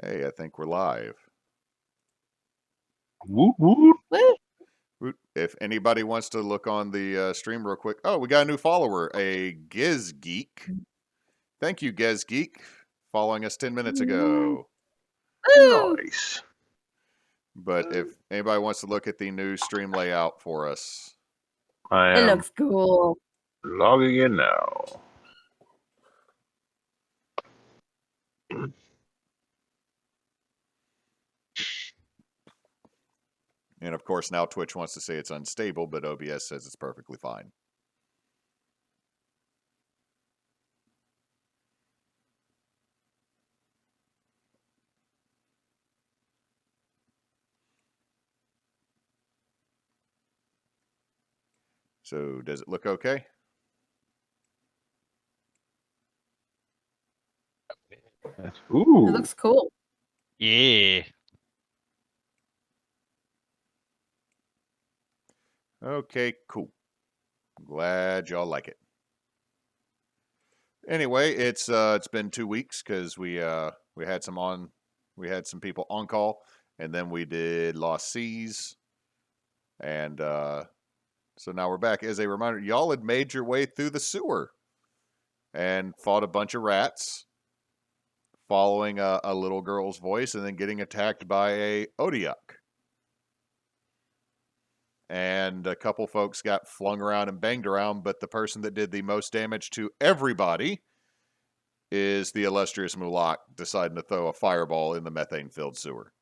Hey, I think we're live. Woot woot. If anybody wants to look on the stream real quick. Oh, we got a new follower, a Giz Geek. Thank you, Giz Geek, following us 10 minutes ago. Nice. But if anybody wants to look at the new stream layout for us. I It am looks cool. logging in now. And of course, now Twitch wants to say it's unstable, but OBS says it's perfectly fine. So does it look okay? Ooh. It looks cool. Yeah. Okay, cool. Glad y'all like it. Anyway, it's been 2 weeks because we had some people on call, and then we did Lost Seas, and so now we're back. As a reminder, y'all had made your way through the sewer and fought a bunch of rats, following a little girl's voice, and then getting attacked by a Odiuk. And a couple folks got flung around and banged around, but the person that did the most damage to everybody is the illustrious Mulak deciding to throw a fireball in the methane-filled sewer.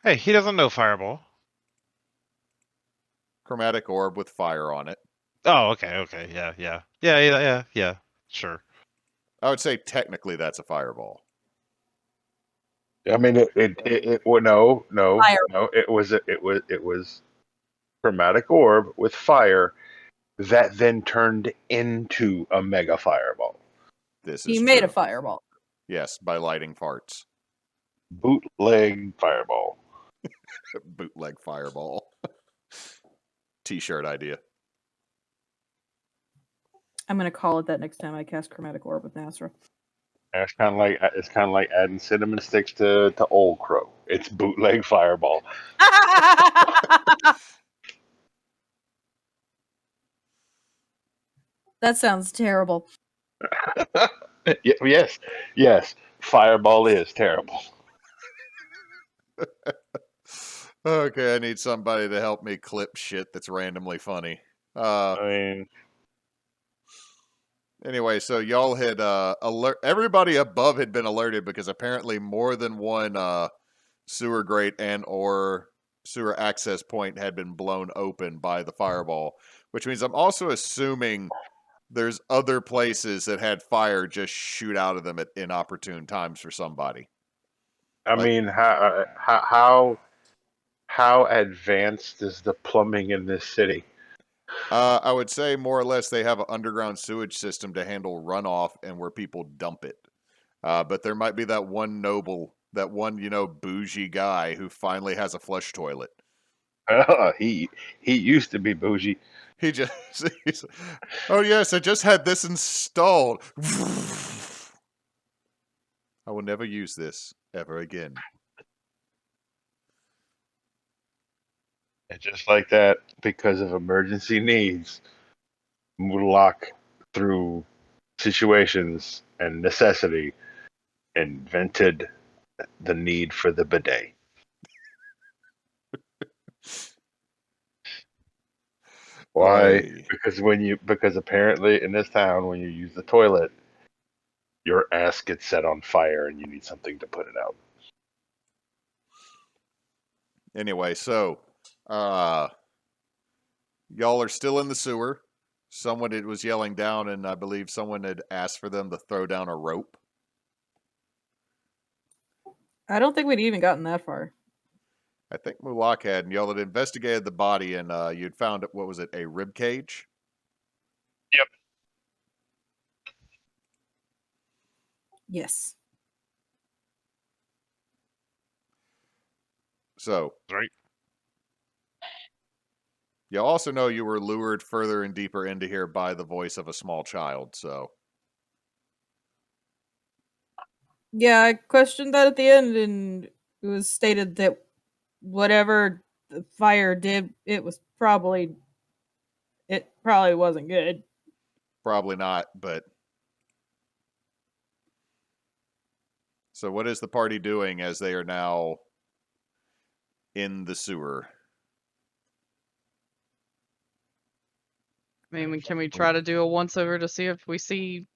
Hey, he doesn't know Fireball. Chromatic orb with fire on it. Oh, okay, yeah. Sure. I would say technically that's a fireball. I mean, it well, Fire. no. It was chromatic orb with fire that then turned into a mega fireball. This He is made true. a fireball. Yes, by lighting farts. Bootleg fireball. Bootleg fireball. T-shirt idea. I'm gonna call it that next time I cast Chromatic Orb with Nasra. It's kind of like adding cinnamon sticks to Old Crow. It's bootleg fireball. That sounds terrible. Yes. Fireball is terrible. Okay, I need somebody to help me clip shit that's randomly funny. I mean, Anyway, so y'all had everybody above had been alerted because apparently more than one sewer grate and or sewer access point had been blown open by the fireball, which means I'm also assuming there's other places that had fire just shoot out of them at inopportune times for somebody. I mean, how advanced is the plumbing in this city? I would say more or less they have an underground sewage system to handle runoff and where people dump it. But there might be that one bougie guy who finally has a flush toilet. He used to be bougie. Oh yes, I just had this installed. I will never use this ever again. And just like that, because of emergency needs, Mulak, through situations and necessity, invented the need for the bidet. Why? Oy. Because apparently in this town, when you use the toilet, your ass gets set on fire and you need something to put it out. Anyway, so y'all are still in the sewer. Someone was yelling down, and I believe someone had asked for them to throw down a rope. I don't think we'd even gotten that far. I think Mulak had, and y'all had investigated the body, and you'd found, what was it, a rib cage? Yep. Yes. So, Right. you also know you were lured further and deeper into here by the voice of a small child, so. Yeah, I questioned that at the end, and it was stated that whatever the fire did, it probably wasn't good. Probably not, but. So, what is the party doing as they are now in the sewer? I mean, can we try to do a once over to see if we see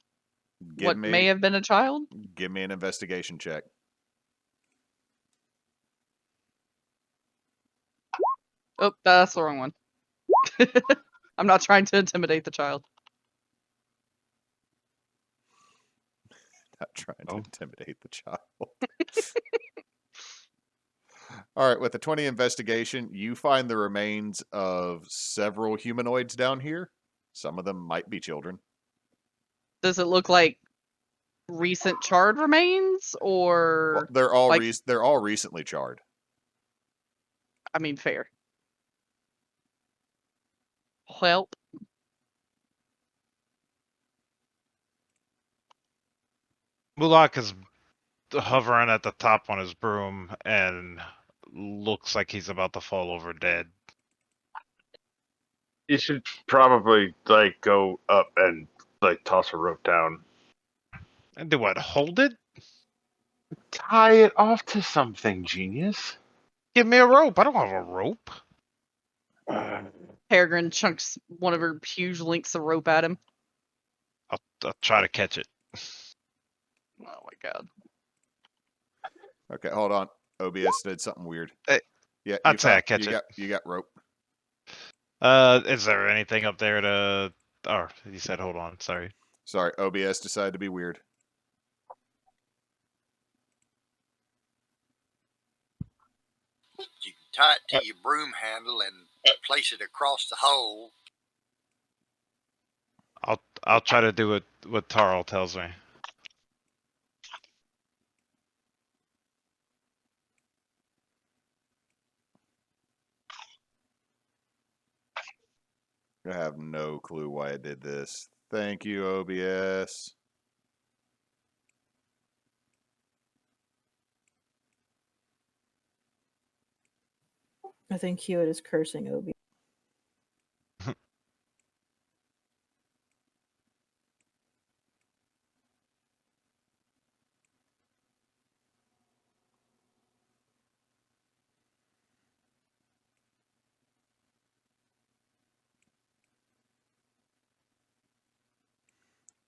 Give what me, may have been a child? Give me an investigation check. Oh, that's the wrong one. I'm not trying to intimidate the child. Not trying to Oh. intimidate the child. All right, with the 20 investigation, you find the remains of several humanoids down here. Some of them might be children. Does it look like recent charred remains, or Well, they're all like- they're all recently charred. I mean, fair. Help. Mulak is hovering at the top on his broom and looks like he's about to fall over dead. You should probably like go up and like toss a rope down. And do what? Hold it? Tie it off to something, genius. Give me a rope. I don't have a rope. Peregrine chunks one of her huge links of rope at him. I'll try to catch it. Oh my god. Okay, hold on. OBS did something weird. Hey, Yeah, I'd say I catch it. You got rope. Is there anything up there to... Oh, you said hold on. Sorry. Sorry, OBS decided to be weird. You can tie it to your broom handle and place it across the hole. I'll try to do what Tarl tells me. I have no clue why I did this. Thank you, OBS. I think Hewitt is cursing Obi.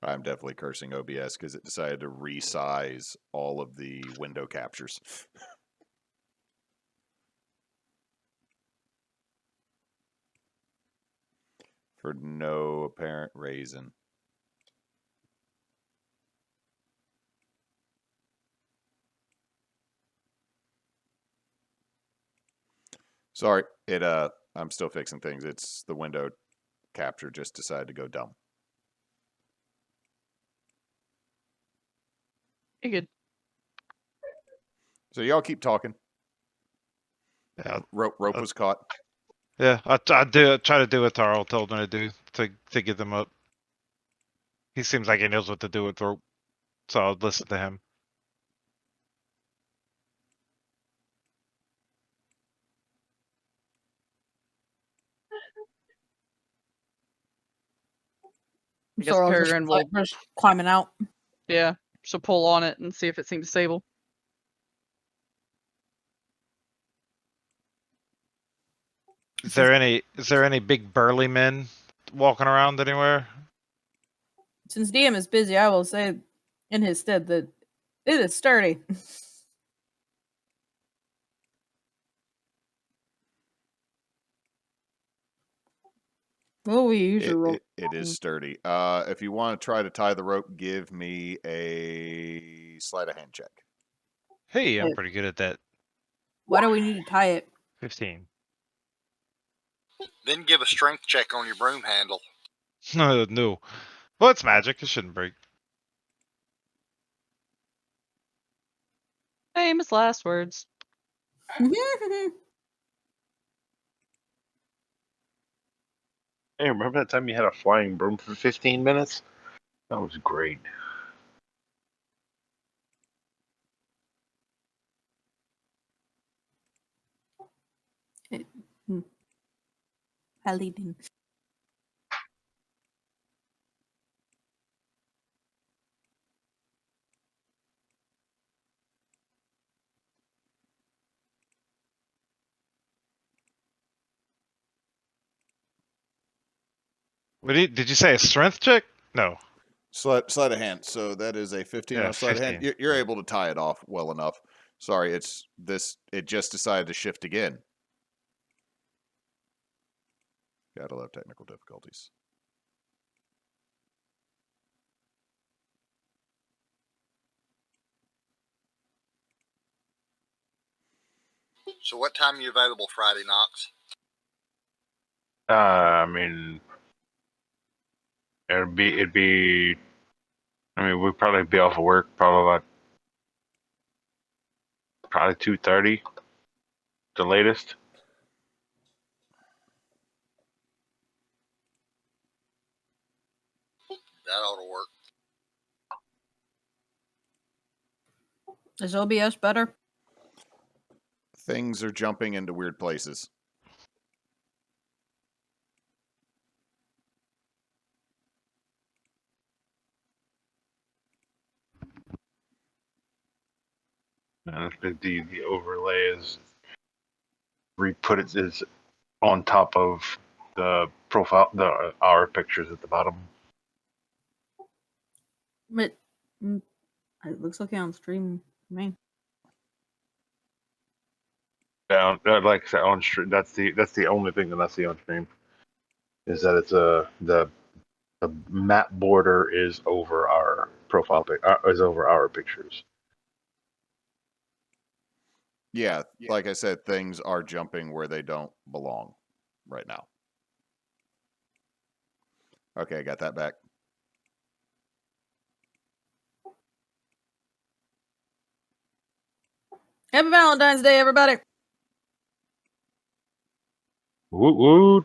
I'm definitely cursing OBS because it decided to resize all of the window captures. For no apparent reason. Sorry, I'm still fixing things. It's the window capture just decided to go dumb. You're good. So y'all keep talking. Yeah, Rope was caught. yeah. I'll try to do what Tarl told me to do to get them up. He seems like he knows what to do with rope, so I'll listen to him. I guess Sorrel's Peregrine will, just climbing out. yeah, she'll pull on it and see if it seems stable. Is there any big burly men walking around anywhere? Since DM is busy, I will say in his stead that it is sturdy. Well, we use your rope. It is sturdy. If you want to try to tie the rope, give me a sleight of hand check. Hey, I'm Hey. pretty good at that. Why do we need to tie it? 15. Then give a strength check on your broom handle. No. Well, it's magic. It shouldn't break. Famous last words. Hey, remember that time you had a flying broom for 15 minutes? That was great. Paladin. What did you say? A strength check? No. Sleight of hand. So that is a 15 Yeah, on sleight of hand. 15. You're able to tie it off well enough. Sorry, it just decided to shift again. Gotta love technical difficulties. So what time are you available Friday, Knox? I mean, it'd be. I mean, we'd probably be off of work probably 2:30, the latest. That ought to work. Is OBS better? Things are jumping into weird places. And the overlay is re-put it is on top of the profile, our pictures at the bottom. But it looks okay on stream. Man, Down, like I said, on stream. That's the only thing that I see on stream is that it's the map border is over our profile is over our pictures. Yeah, like I said, things are jumping where they don't belong right now. Okay, I got that back. happy Valentine's Day, everybody! Woot woot.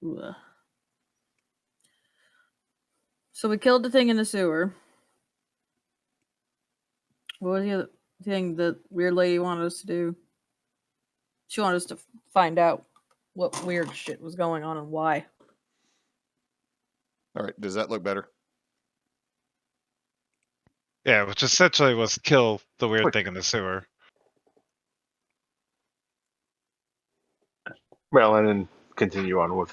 Ugh. So we killed the thing in the sewer. What was the other thing the weird lady wanted us to do? She wanted us to find out what weird shit was going on and why. All right, does that look better? Yeah, which essentially was kill the weird thing in the sewer. Well, and then continue on with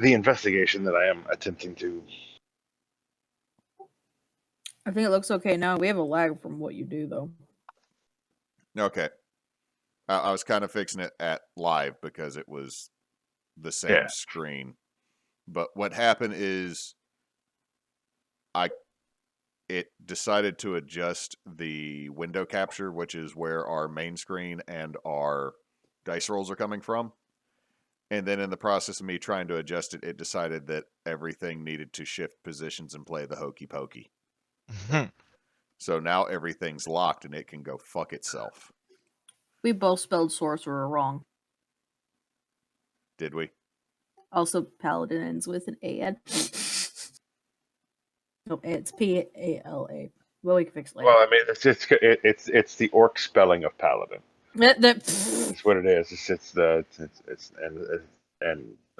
the investigation that I am attempting to. I think it looks okay now. We have a lag from what you do, though. Okay. I was kind of fixing it at live because it was the same screen. But what happened is it decided to adjust the window capture, which is where our main screen and our dice rolls are coming from. And then in the process of me trying to adjust it, it decided that everything needed to shift positions and play the hokey pokey. So now everything's locked and it can go fuck itself. We both spelled sorcerer wrong. Did we? Also, paladin ends with an A. No, it's P-A-L-A. Well, we can fix it later. Well, I mean, it's the orc spelling of paladin. That's what it is.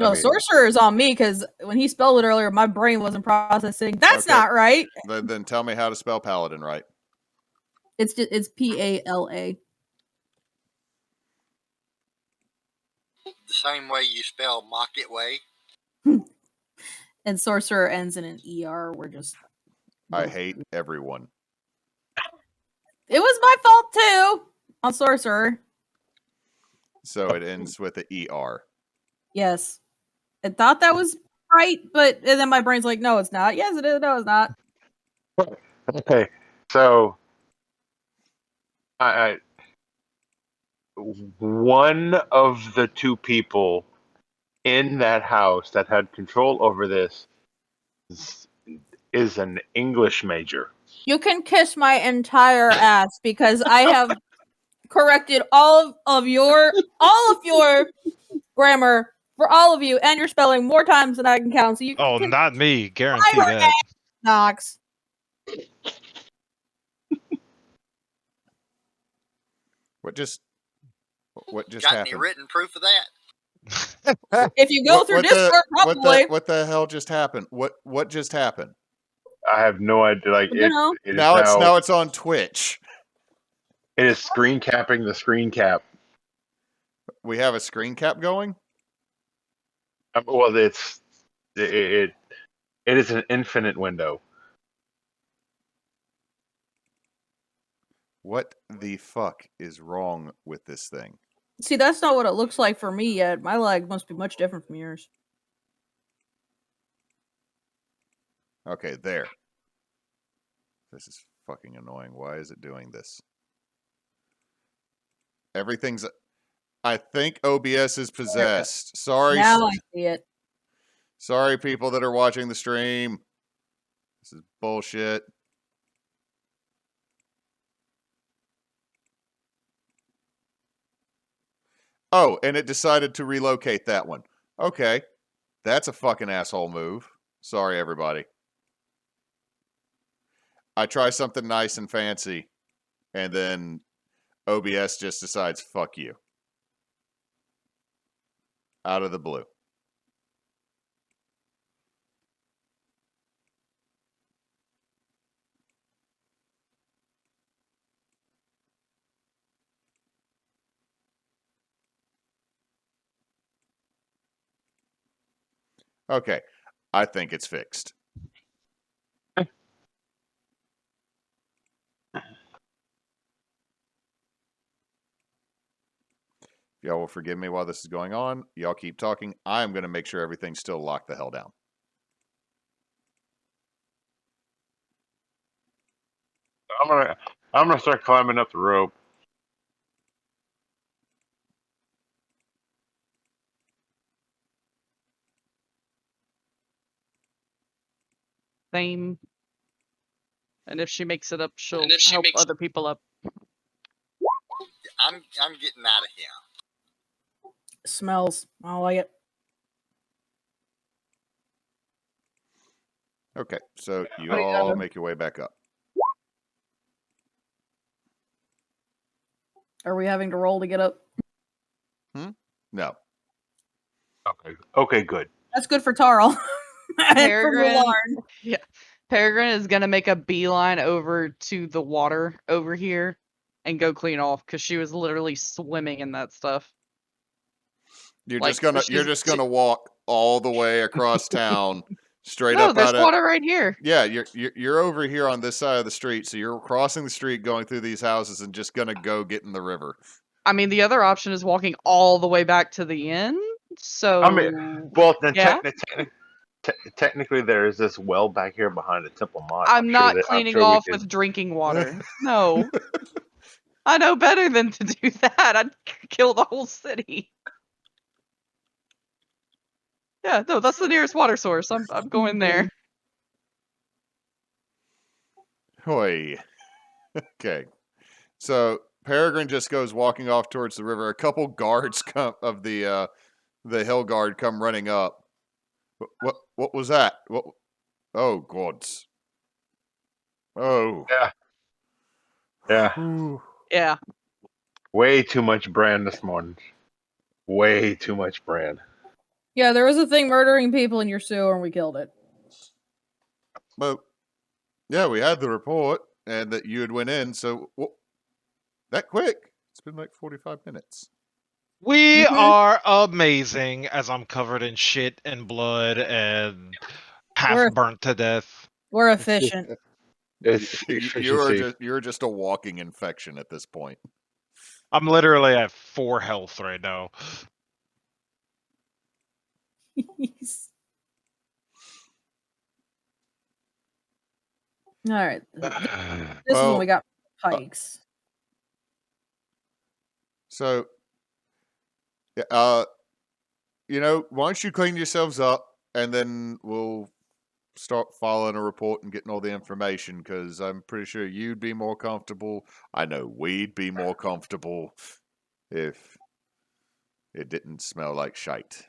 No, sorcerer is on me because when he spelled it earlier, my brain wasn't processing. That's not right. Then tell me how to spell paladin right. It's P-A-L-A. The same way you spell mock it way. And sorcerer ends in an ER. We're just. I hate everyone. It was my fault too on sorcerer. So it ends with an ER. Yes. I thought that was right, but and then my brain's like, no, it's not. Yes, it is. No, it's not. Okay, so one of the two people in that house that had control over this is an English major. You can kiss my entire ass because I have corrected all of your grammar for all of you and your spelling more times than I can count. So you Oh, can not me. Guarantee her that. Knox. What just Got happened? any written proof of that? If you go through Discord, probably. What the hell just happened? What just happened? I have no idea. Like You know. it is Now it's on Twitch. it is screen capping the screen cap. We have a screen cap going. Well, it is an infinite window. What the fuck is wrong with this thing? See, that's not what it looks like for me yet. My leg must be much different from yours. Okay, there. This is fucking annoying. Why is it doing this? Everything's... I think OBS is possessed. Sorry. Now I see it. Sorry, people that are watching the stream. This is bullshit. Oh, and it decided to relocate that one. Okay. That's a fucking asshole move. Sorry, everybody. I try something nice and fancy, and then OBS just decides, fuck you. Out of the blue. Okay. I think it's fixed. Y'all will forgive me while this is going on. Y'all keep talking. I'm going to make sure everything's still locked the hell down. I'm gonna start climbing up the rope. Same. And if she makes it up, she'll help other people up. I'm getting out of here. Smells. I like it. Okay, so you all make your way back up. Are we having to roll to get up? No. Okay, good. That's good for Tarl. And for Peregrine, Mulan. Peregrine is gonna make a beeline over to the water over here and go clean off because she was literally swimming in that stuff. You're Like, just gonna walk all the way across town, straight No, up there's out of... water right here. Yeah, you're over here on this side of the street, so you're crossing the street, going through these houses, and just gonna go get in the river. I mean, the other option is walking all the way back to the inn. So I mean, well, then yeah. technically there is this well back here behind the temple mod. I'm not I'm cleaning sure we off could- with drinking water. No. I know better than to do that. I'd kill the whole city. Yeah, no, that's the nearest water source. I'm going there. Hoi. Okay. So Peregrine just goes walking off towards the river. A couple guards of the hill guard come running up. What was that? What? Oh gods. Oh. Yeah. Yeah. Way too much brand this morning. Way too much brand. Yeah, there was a thing murdering people in your sewer and we killed it. But yeah, we had the report and that you had went in. So that quick? It's been like 45 minutes. We are amazing as I'm covered in shit and blood and half burnt to death. We're efficient. It's efficiency. You're just a walking infection at this point. I'm literally at 4 health right now. All right. This one we got pikes. So, why don't you clean yourselves up and then we'll start following a report and getting all the information, because I'm pretty sure you'd be more comfortable. I know we'd be more comfortable if it didn't smell like shite.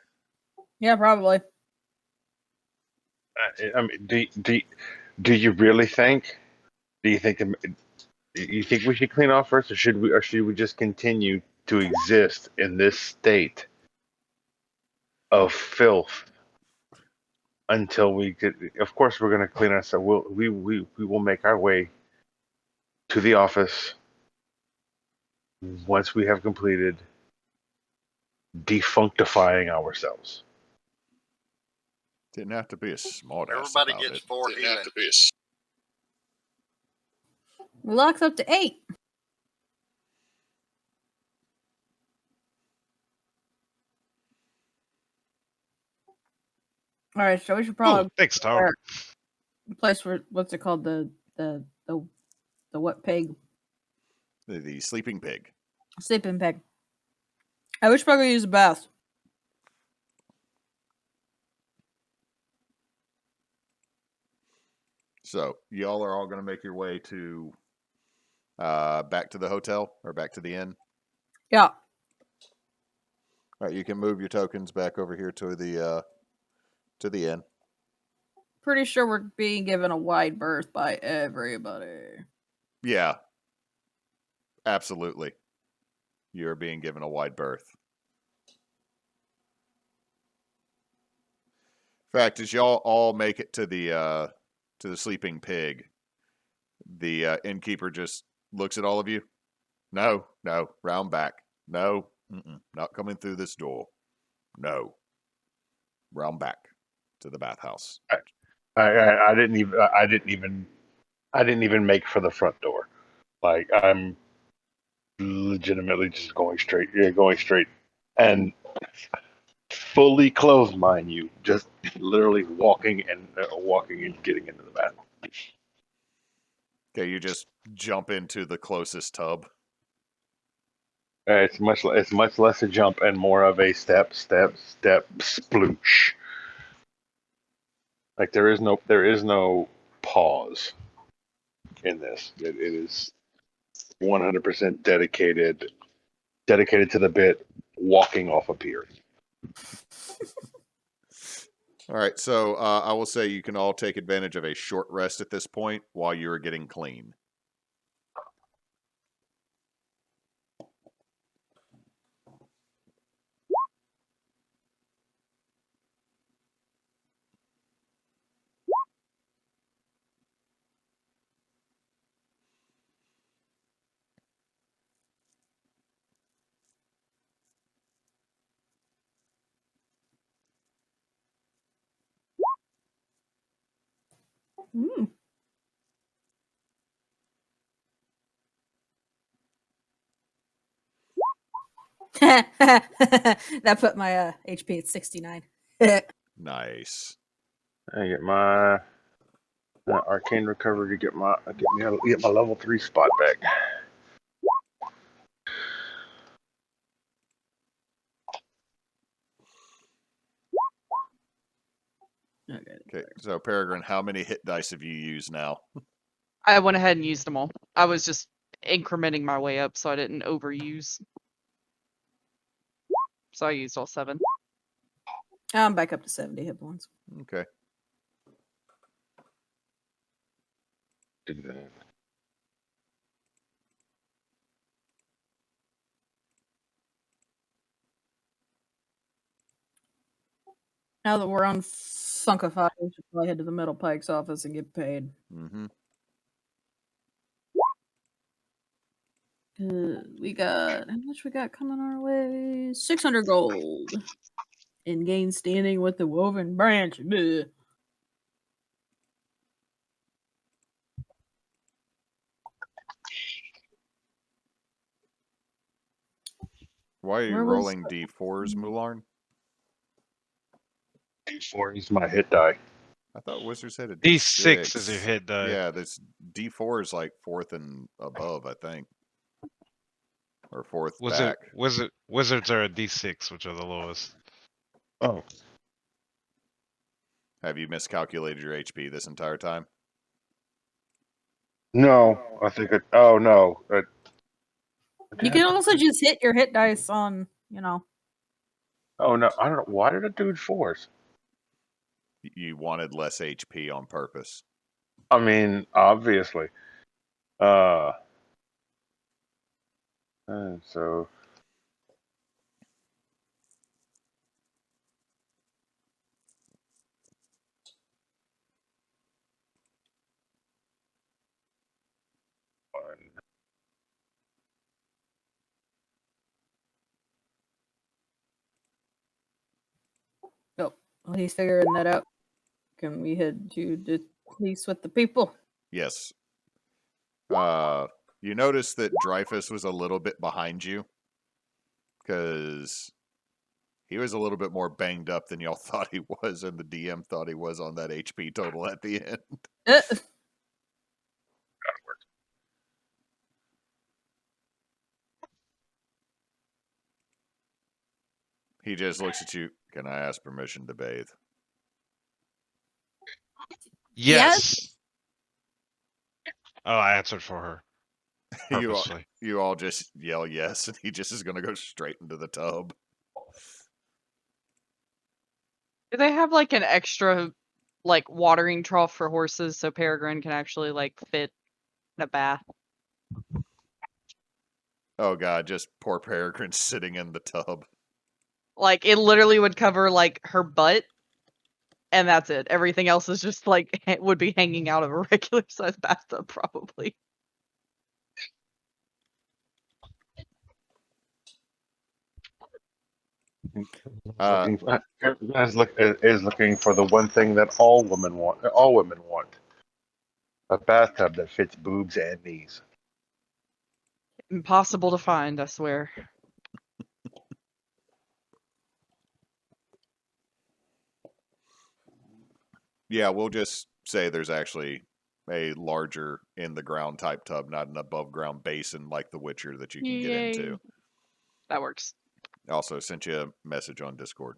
Yeah, probably. I mean, do you really think? Do you think you think we should clean off first, or should we just continue to exist in this state of filth until we get? Of course, we're going to clean ourselves. We will make our way to the office once we have completed defunctifying ourselves. Didn't have to be a smart ass Everybody about gets it. 4 healing. We locked up to 8. All right, so we should probably Oh, thanks, Tarl. the place where what's it called, the what pig, The sleeping pig. sleeping pig. I wish probably use the bath. So y'all are all going to make your way to back to the hotel or back to the inn. Yeah. All right, you can move your tokens back over here to the inn. Pretty sure we're being given a wide berth by everybody. Yeah, absolutely. You're being given a wide berth. In fact, as y'all all make it to the sleeping pig, the innkeeper just looks at all of you. No, round back. No, not coming through this door. No, round back to the bathhouse. I didn't even make for the front door. Like, I'm legitimately just going straight. Yeah, going straight, and fully clothed, mind you, just literally walking and getting into the bathroom. Okay, you just jump into the closest tub. It's much less a jump and more of a step sploosh. Like, there is no pause in this. It is 100% dedicated to the bit, walking off a pier. All right, so I will say you can all take advantage of a short rest at this point while you're getting clean. Mm. That put my HP at 69. Nice. I get my arcane recovery to get my level 3 spot back. Okay, so Peregrine, how many hit dice have you used now? I went ahead and used them all. I was just incrementing my way up so I didn't overuse. So I used all 7. I'm back up to 70 hit points. Okay. Do that. Now that we're on Funkified, we should probably head to the Metal Pikes office and get paid. Mm-hmm. We got how much we got coming our way? 600 gold. And gain standing with the Woven Branch. Bleh. Why are you Where was rolling D4s, Mularn? 4 is my hit die. I thought Wizards had a D6 is your hit die. Yeah, this D4 is like 4th and above, I think. Or 4th back. Wizards are a D6, which are the lowest. Oh, Have you miscalculated your HP this entire time? No, I think it. Oh no. You can also just hit your hit dice on, you know. Oh no, I don't know. Why did it do it force? You wanted less HP on purpose. I mean, obviously. And so Oh, well, he's figuring that out. Can we head to the police with the people? Yes. You notice that Dreyfus was a little bit behind you because he was a little bit more banged up than y'all thought he was, and the DM thought he was on that HP total at the end. He just looks at you. Can I ask permission to bathe? Yes. Oh, I answered for her. Purposely. You all just yell yes, and he just is going to go straight into the tub. Do they have like an extra like watering trough for horses so Peregrine can actually like fit in a bath? Oh god, just poor Peregrine sitting in the tub. Like it literally would cover like her butt, and that's it. Everything else is just like would be hanging out of a regular sized bathtub, probably. is looking for the one thing that all women want. All women want: a bathtub that fits boobs and knees. Impossible to find, I swear. Yeah, we'll just say there's actually a larger in-the-ground type tub, not an above-ground basin like the Witcher that you can get into. That works. Also sent you a message on Discord.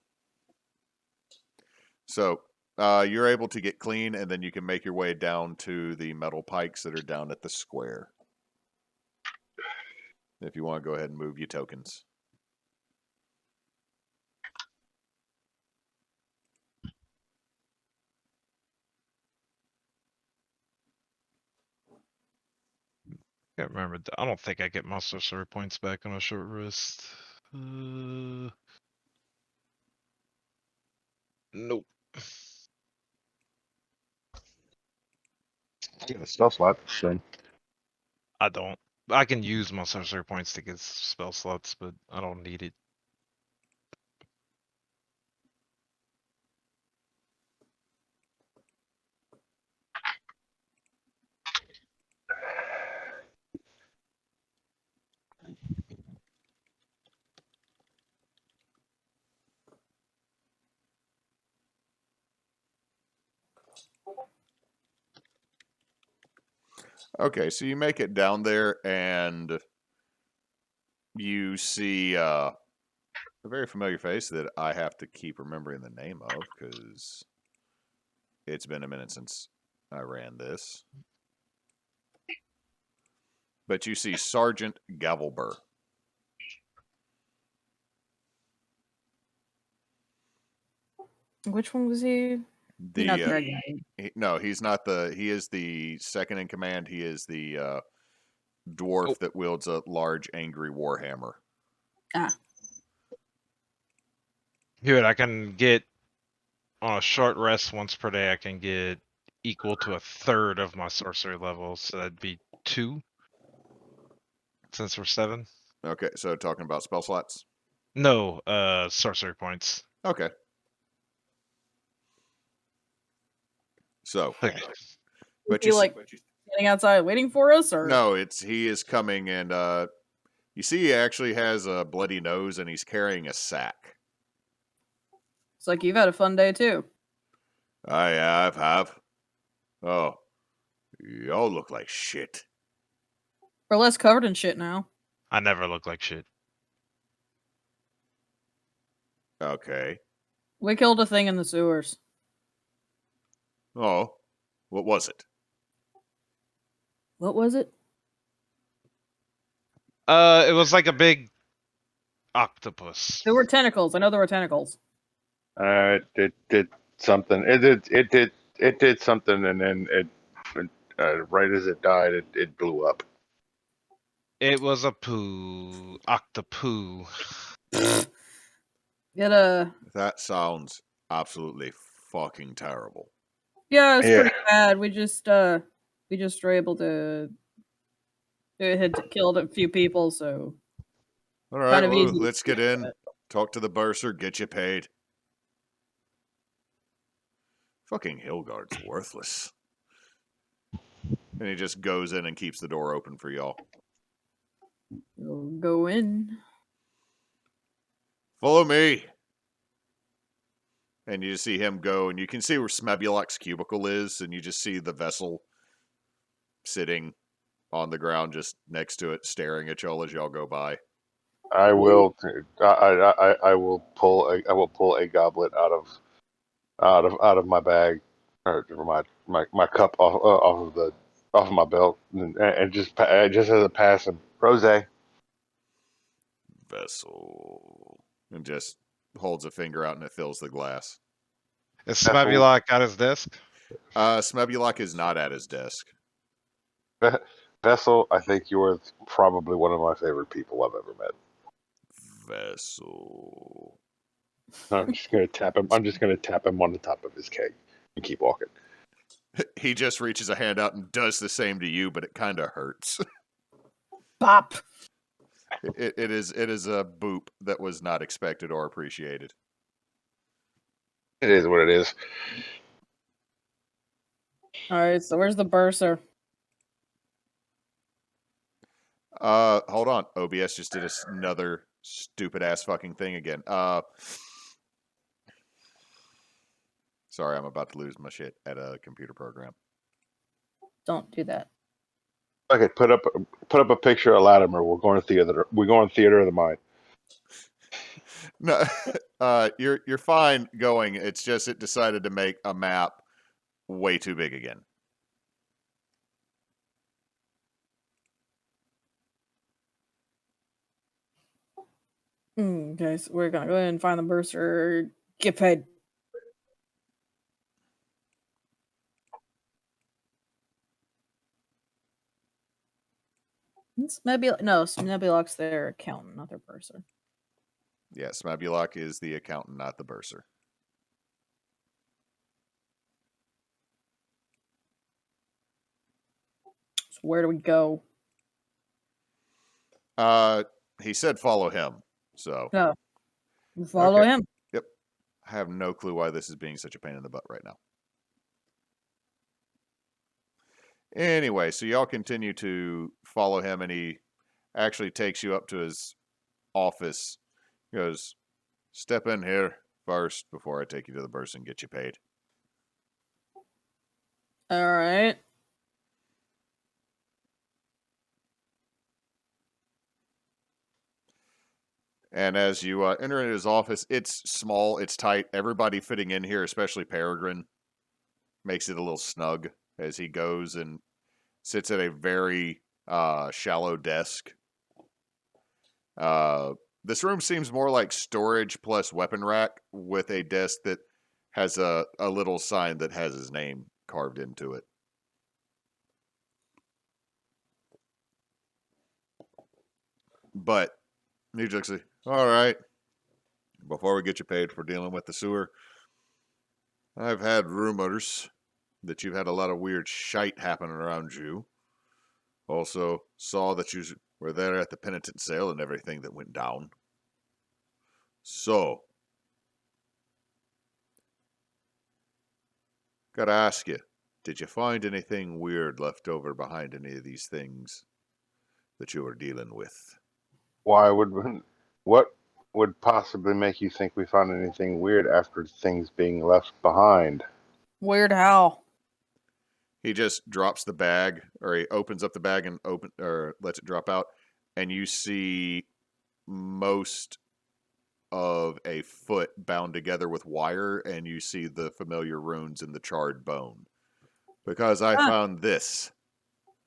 So you're able to get clean, and then you can make your way down to the metal pikes that are down at the square. If you want to go ahead and move your tokens. Can't remember. I don't think I get my sorcery points back on a short rest. Nope. Yeah, spell slot. So. I don't. I can use my sorcery points to get spell slots, but I don't need it. Okay, so you make it down there, and you see a very familiar face that I have to keep remembering the name of because it's been a minute since I ran this. But you see Sergeant Gavelber. Which one was he? Not the red guy. No, he's not the. He is the second in command. He is the dwarf that wields a large, angry warhammer. Ah. Good. I can get on a short rest once per day. I can get equal to a third of my sorcery level, so that'd be 2. Since we're 7. Okay, so talking about spell slots. No, sorcery points. Okay. So, Okay. but you like standing outside waiting for us, or no? He is coming, and you see, he actually has a bloody nose, and he's carrying a sack. It's like you've had a fun day too. I have. Oh, y'all look like shit. We're less covered in shit now. I never look like shit. Okay. We killed a thing in the sewers. Oh, what was it? What was it? It was like a big octopus. There were tentacles. I know there were tentacles. It did something. It did something, and then right as it died, it blew up. It was a poo. Octopoo. Get a. That sounds absolutely fucking terrible. Yeah, it's Yeah. pretty bad. We just were able to. It had killed a few people, so All right, kind of well, easy. let's get in, talk to the bursar, get you paid. Fucking Hillguard's worthless. And he just goes in and keeps the door open for y'all. We'll go in. Follow me. And you just see him go, and you can see where Smebulok's cubicle is, and you just see the vessel sitting on the ground just next to it, staring at y'all as y'all go by. I will. I will pull a goblet out of my bag, or my cup off of my belt, and just as a passing rose. Vessel. And just holds a finger out, and it fills the glass. Is That's what- Smebulok at his desk? Smebulok is not at his desk. Vessel, I think you are probably one of my favorite people I've ever met. Vessel. I'm just gonna tap him. I'm just gonna tap him on the top of his keg and keep walking. He just reaches a hand out and does the same to you, but it kind of hurts. Bop. It is a boop that was not expected or appreciated. It is what it is. All right, so where's the bursar? Hold on. OBS just did another stupid ass fucking thing again. Sorry, I'm about to lose my shit at a computer program. Don't do that. Okay, put up a picture of Latimer. We're going to theater. We're going theater of the mind. No, you're fine going. It's just it decided to make a map way too big again. Okay, so we're gonna go ahead and find the bursar. Get paid. Smebulok's their accountant, not their bursar. Yeah, Smebulok is the accountant, not the bursar. So where do we go? He said follow him. So No. We follow Okay. him. Yep. I have no clue why this is being such a pain in the butt right now. Anyway, so y'all continue to follow him, and he actually takes you up to his office. He goes, step in here first before I take you to the burst and get you paid. All right. And as you enter into his office, it's small, it's tight. Everybody fitting in here, especially Peregrine, makes it a little snug as he goes and sits at a very shallow desk. This room seems more like storage plus weapon rack with a desk that has a little sign that has his name carved into it. But he just says, all right, before we get you paid for dealing with the sewer, I've had rumors that you've had a lot of weird shite happening around you. Also saw that you were there at the penitent sale and everything that went down. So, gotta ask you, did you find anything weird left over behind any of these things that you were dealing with? What would possibly make you think we found anything weird after things being left behind? Weird how? He just drops the bag, or he opens up the bag and lets it drop out, and you see most of a foot bound together with wire, and you see the familiar runes in the charred bone. Because I found this.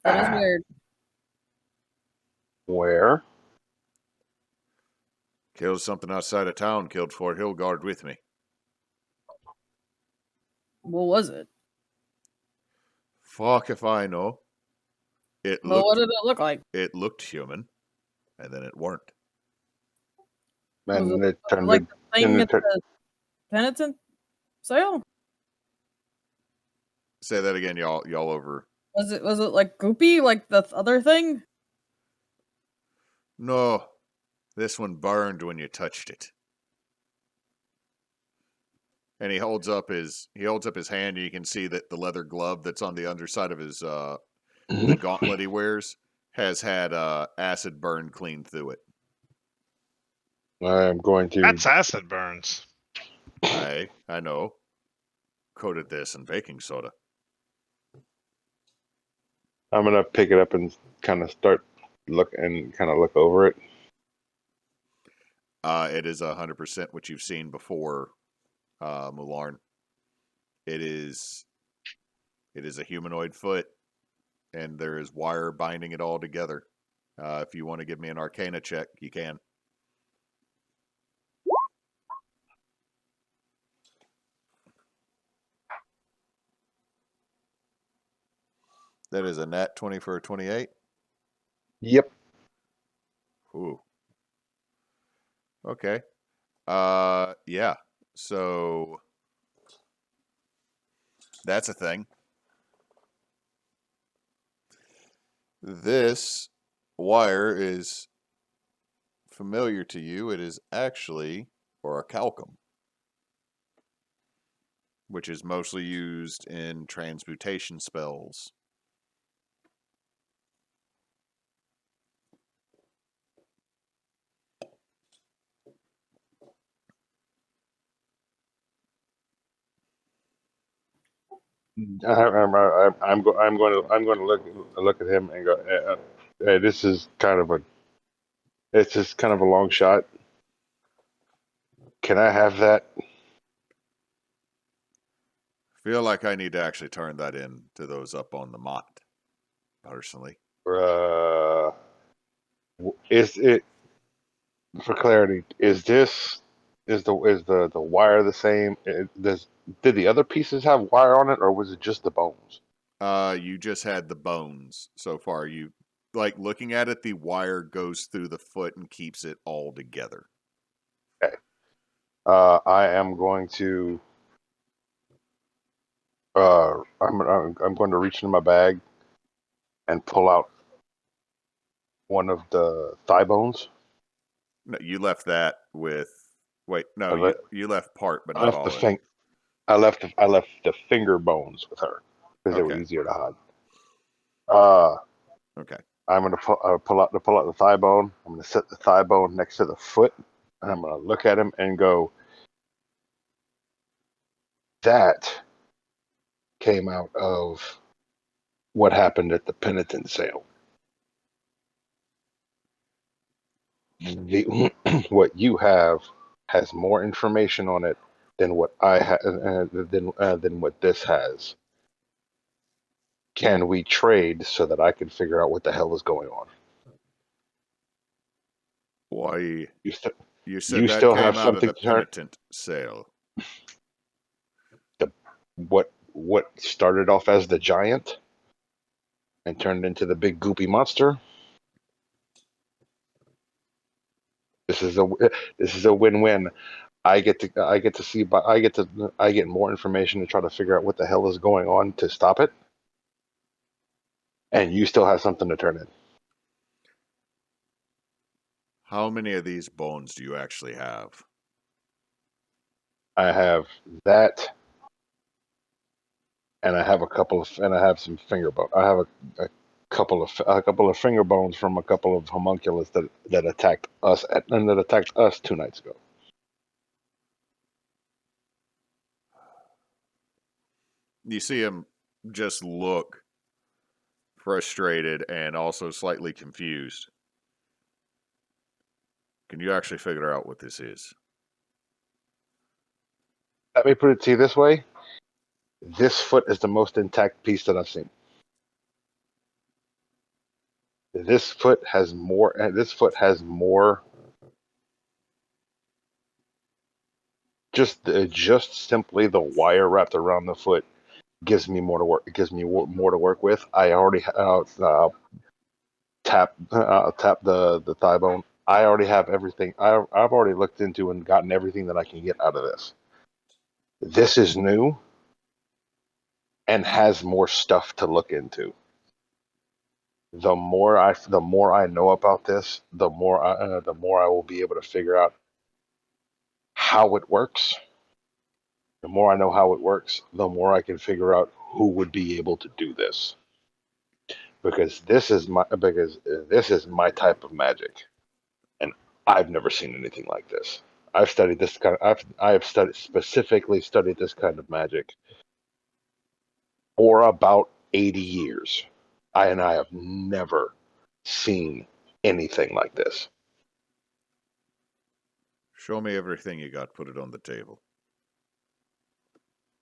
That is weird. Where? Killed something outside of town, killed Fort Hillguard with me. What was it? Fuck if I know. It Well, what looked did it look like? it looked human, and then it weren't. And it turned Like it, the thing and at the penitent sale? Say that again, y'all over. Was it like goopy like the other thing? No. This one burned when you touched it. And he holds up his hand, and you can see that the leather glove that's on the underside of his the gauntlet he wears has had acid burn clean through it. I'm going to. That's acid burns. I know. Coated this in baking soda. I'm gonna pick it up and kind of start look over it. It is 100% what you've seen before, Mularn. It is a humanoid foot, and there is wire binding it all together. If you want to give me an Arcana check, you can. That is a nat 20 for a 28. Yep. Ooh. Okay. Yeah. So that's a thing. This wire is familiar to you. It is actually orichalcum, which is mostly used in transmutation spells. I'm going to look at him and go. Hey, this is kind of a. It's just kind of a long shot. Can I have that? Feel like I need to actually turn that in to those up on the mott, personally. Is it for clarity? Is the wire the same? Did the other pieces have wire on it, or was it just the bones? You just had the bones so far. You like looking at it, the wire goes through the foot and keeps it all together. Okay. I am going to. I'm going to reach in my bag and pull out one of the thigh bones. No, you left that with. Wait, no, you left part, but I not left all the of it. thing. I left the finger bones with her because they were Okay. easier to hide. Okay. I'm gonna pull out the thigh bone. I'm gonna set the thigh bone next to the foot, and I'm gonna look at him and go, "That came out of what happened at the penitent sale. What you have has more information on it than what I than what this has. Can we trade so that I can figure out what the hell is going on?" Why? You, st- You said you that still came have out of something the to turn. penitent sale. What started off as the giant and turned into the big goopy monster. This is a win-win. I get more information to try to figure out what the hell is going on to stop it, and you still have something to turn in. How many of these bones do you actually have? I have that, and I have some finger bone. I have a couple of finger bones from a couple of homunculus that attacked us 2 nights ago. You see him just look frustrated and also slightly confused. Can you actually figure out what this is? Let me put it to you this way: this foot is the most intact piece that I've seen. This foot has more. This foot has more. Just simply the wire wrapped around the foot gives me more to work. It gives me more to work with. I already tap the thigh bone. I already have everything. I've already looked into and gotten everything that I can get out of this. This is new and has more stuff to look into. The more I know about this, the more I will be able to figure out how it works. The more I know how it works, the more I can figure out who would be able to do this. Because this is my type of magic, and I've never seen anything like this. I've studied this kind of, I've specifically studied this kind of magic for about 80 years. I have never seen anything like this. Show me everything you got. Put it on the table.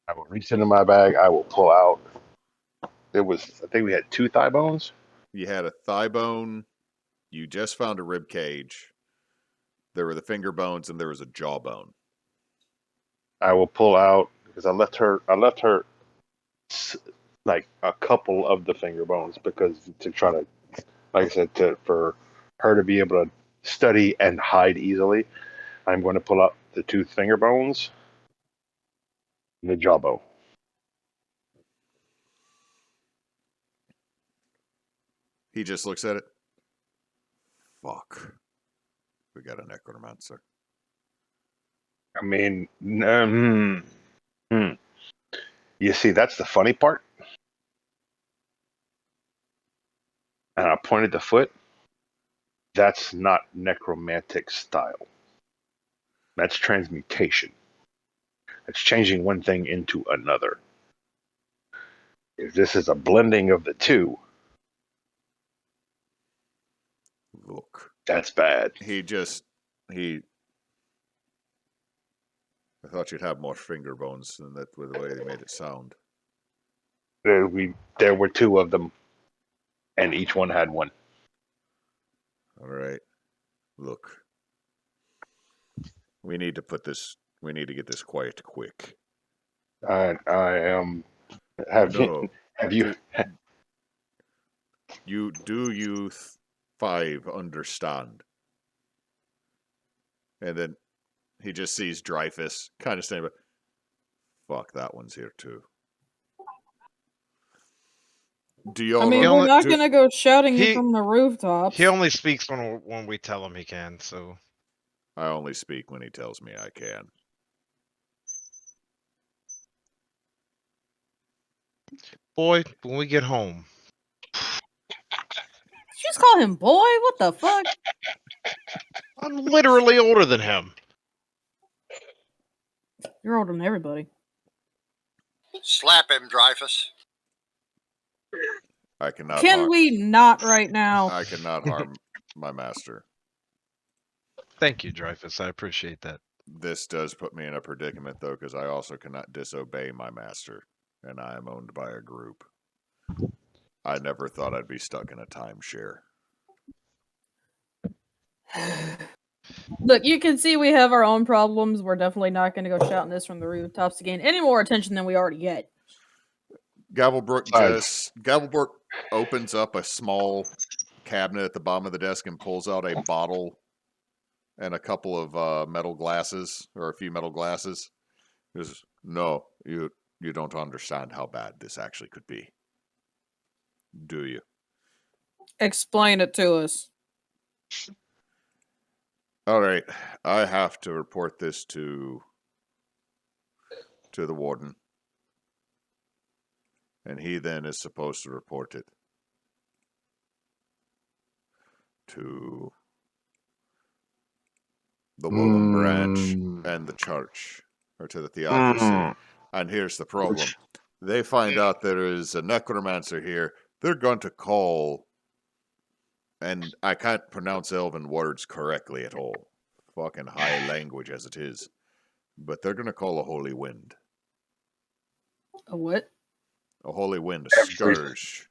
I will reach into my bag. I will pull out. I think we had 2 thigh bones. You had a thigh bone. You just found a rib cage. There were the finger bones, and there was a jawbone. I will pull out because I left her like a couple of the finger bones because to try to, like I said, for her to be able to study and hide easily. I'm going to pull out the 2 finger bones and the jawbone. He just looks at it. Fuck. We got a necromancer. I mean, you see, that's the funny part. And I pointed the foot. That's not necromantic style. That's transmutation. That's changing one thing into another. If this is a blending of the two, Look. that's bad. I thought you'd have more finger bones than that with the way they made it sound. There were 2 of them, and each one had 1. All right. Look. We need to get this quiet quick. I am. Have you? You 5 understand? And then he just sees Dreyfus kind of standing, but fuck, that one's here too. Do y'all? I mean, know, we're not do- gonna go shouting he- it from the rooftops. He only speaks when we tell him he can. So I only speak when he tells me I can. boy, when we get home, Did you just call him boy? What the fuck? I'm literally older than him. You're older than everybody. Slap him, Dreyfus. I cannot. Can we not right now? I cannot harm my master. Thank you, Dreyfus. I appreciate that. This does put me in a predicament, though, because I also cannot disobey my master, and I am owned by a group. I never thought I'd be stuck in a timeshare. Look, you can see we have our own problems. We're definitely not going to go shouting this from the rooftops to gain any more attention than we already get. Gavelbrook opens up a small cabinet at the bottom of the desk and pulls out a bottle and a couple of metal glasses, or a few metal glasses. He goes, no, you don't understand how bad this actually could be. Do you? Explain it to us. All right, I have to report this to the warden. And he then is supposed to report it to the Woolham branch and the church, or to the theocracy. And here's the problem. They find out there is a necromancer here. They're going to call, and I can't pronounce Elven words correctly at all. Fucking high language as it is. But they're going to call a holy wind. A what? A holy wind, a scourge.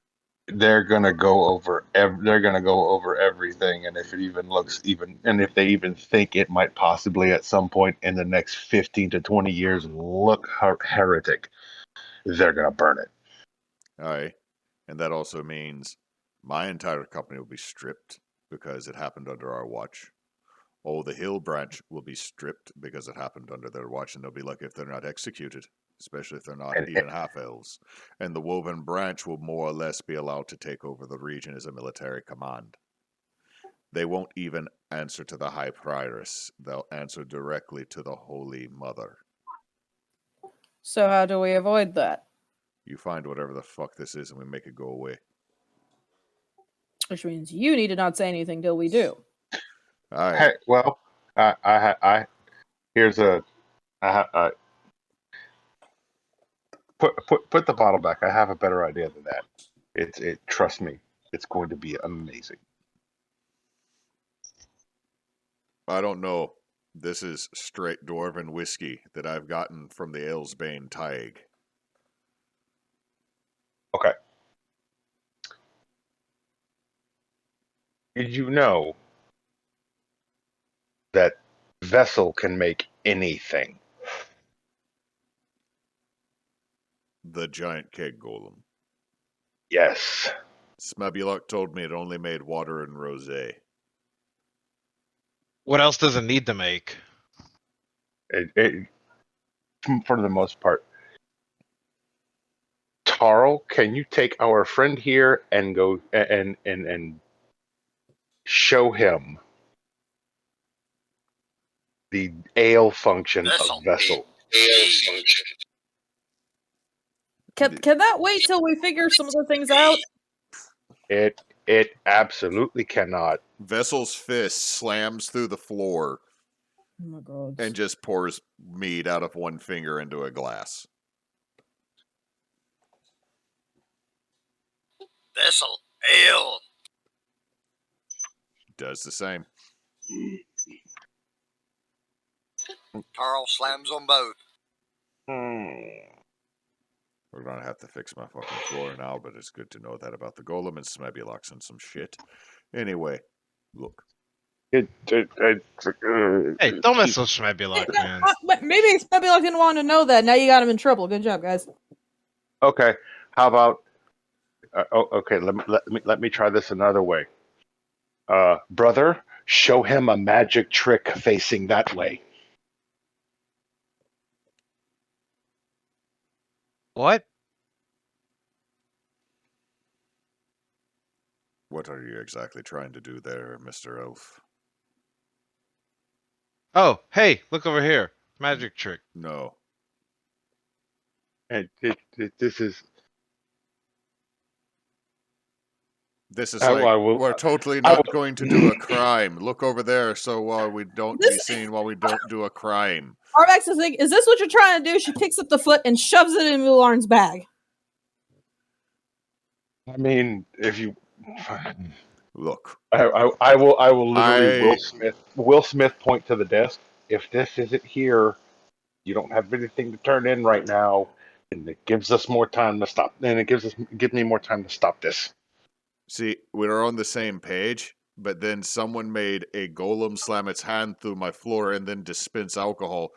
They're gonna go over. They're gonna go over everything, and if it even looks and if they even think it might possibly at some point in the next 15 to 20 years look heretic, they're gonna burn it. Aye. And that also means my entire company will be stripped because it happened under our watch. Oh, the Hill branch will be stripped because it happened under their watch, and they'll be lucky if they're not executed, especially if they're not And even half-elves. And the Woven branch will more or less be allowed to take over the region as a military command. They won't even answer to the High Prioress. They'll answer directly to the Holy Mother. So how do we avoid that? You find whatever the fuck this is and we make it go away. Which means you need to not say anything till we do. Aye. hey, well, here's a. Put the bottle back. I have a better idea than that. Trust me, it's going to be amazing. I don't know. This is straight dwarven whiskey that I've gotten from the Aylesbane Tig. Okay. Did you know that vessel can make anything? The giant keg golem. Yes. Smebulok told me it only made water and rosé. What else does it need to make? For the most part. Tarl, can you take our friend here and go and show him the ale function of vessel? Can that wait till we figure some of the things out? It absolutely cannot. Vessel's fist slams through the floor Oh my god. and just pours mead out of one finger into a glass. Vessel, ale. Does the same. Tarl slams on both. We're gonna have to fix my fucking floor now, but it's good to know that about the golem and Smebulok's and some shit. Anyway, look. Hey, don't mess with Schmebulok, man. Maybe Smebulok didn't want to know that. Now you got him in trouble. Good job, guys. Okay, how about? Okay, let me try this another way. Brother, show him a magic trick facing that way. What? What are you exactly trying to do there, Mr. Elf? Oh, hey, look over here. Magic trick. No. And this is. This is we're totally not going to do a crime. Look over there so we don't be seen while we don't do a crime. Arvax is like, is this what you're trying to do? She picks up the foot and shoves it in Mularn's bag. I mean, if you Look. I will literally Will Smith point to the desk. If this isn't here, you don't have anything to turn in right now, and it gives us more time to stop. And it gives me more time to stop this. See, we're on the same page, but then someone made a golem slam its hand through my floor and then dispense alcohol.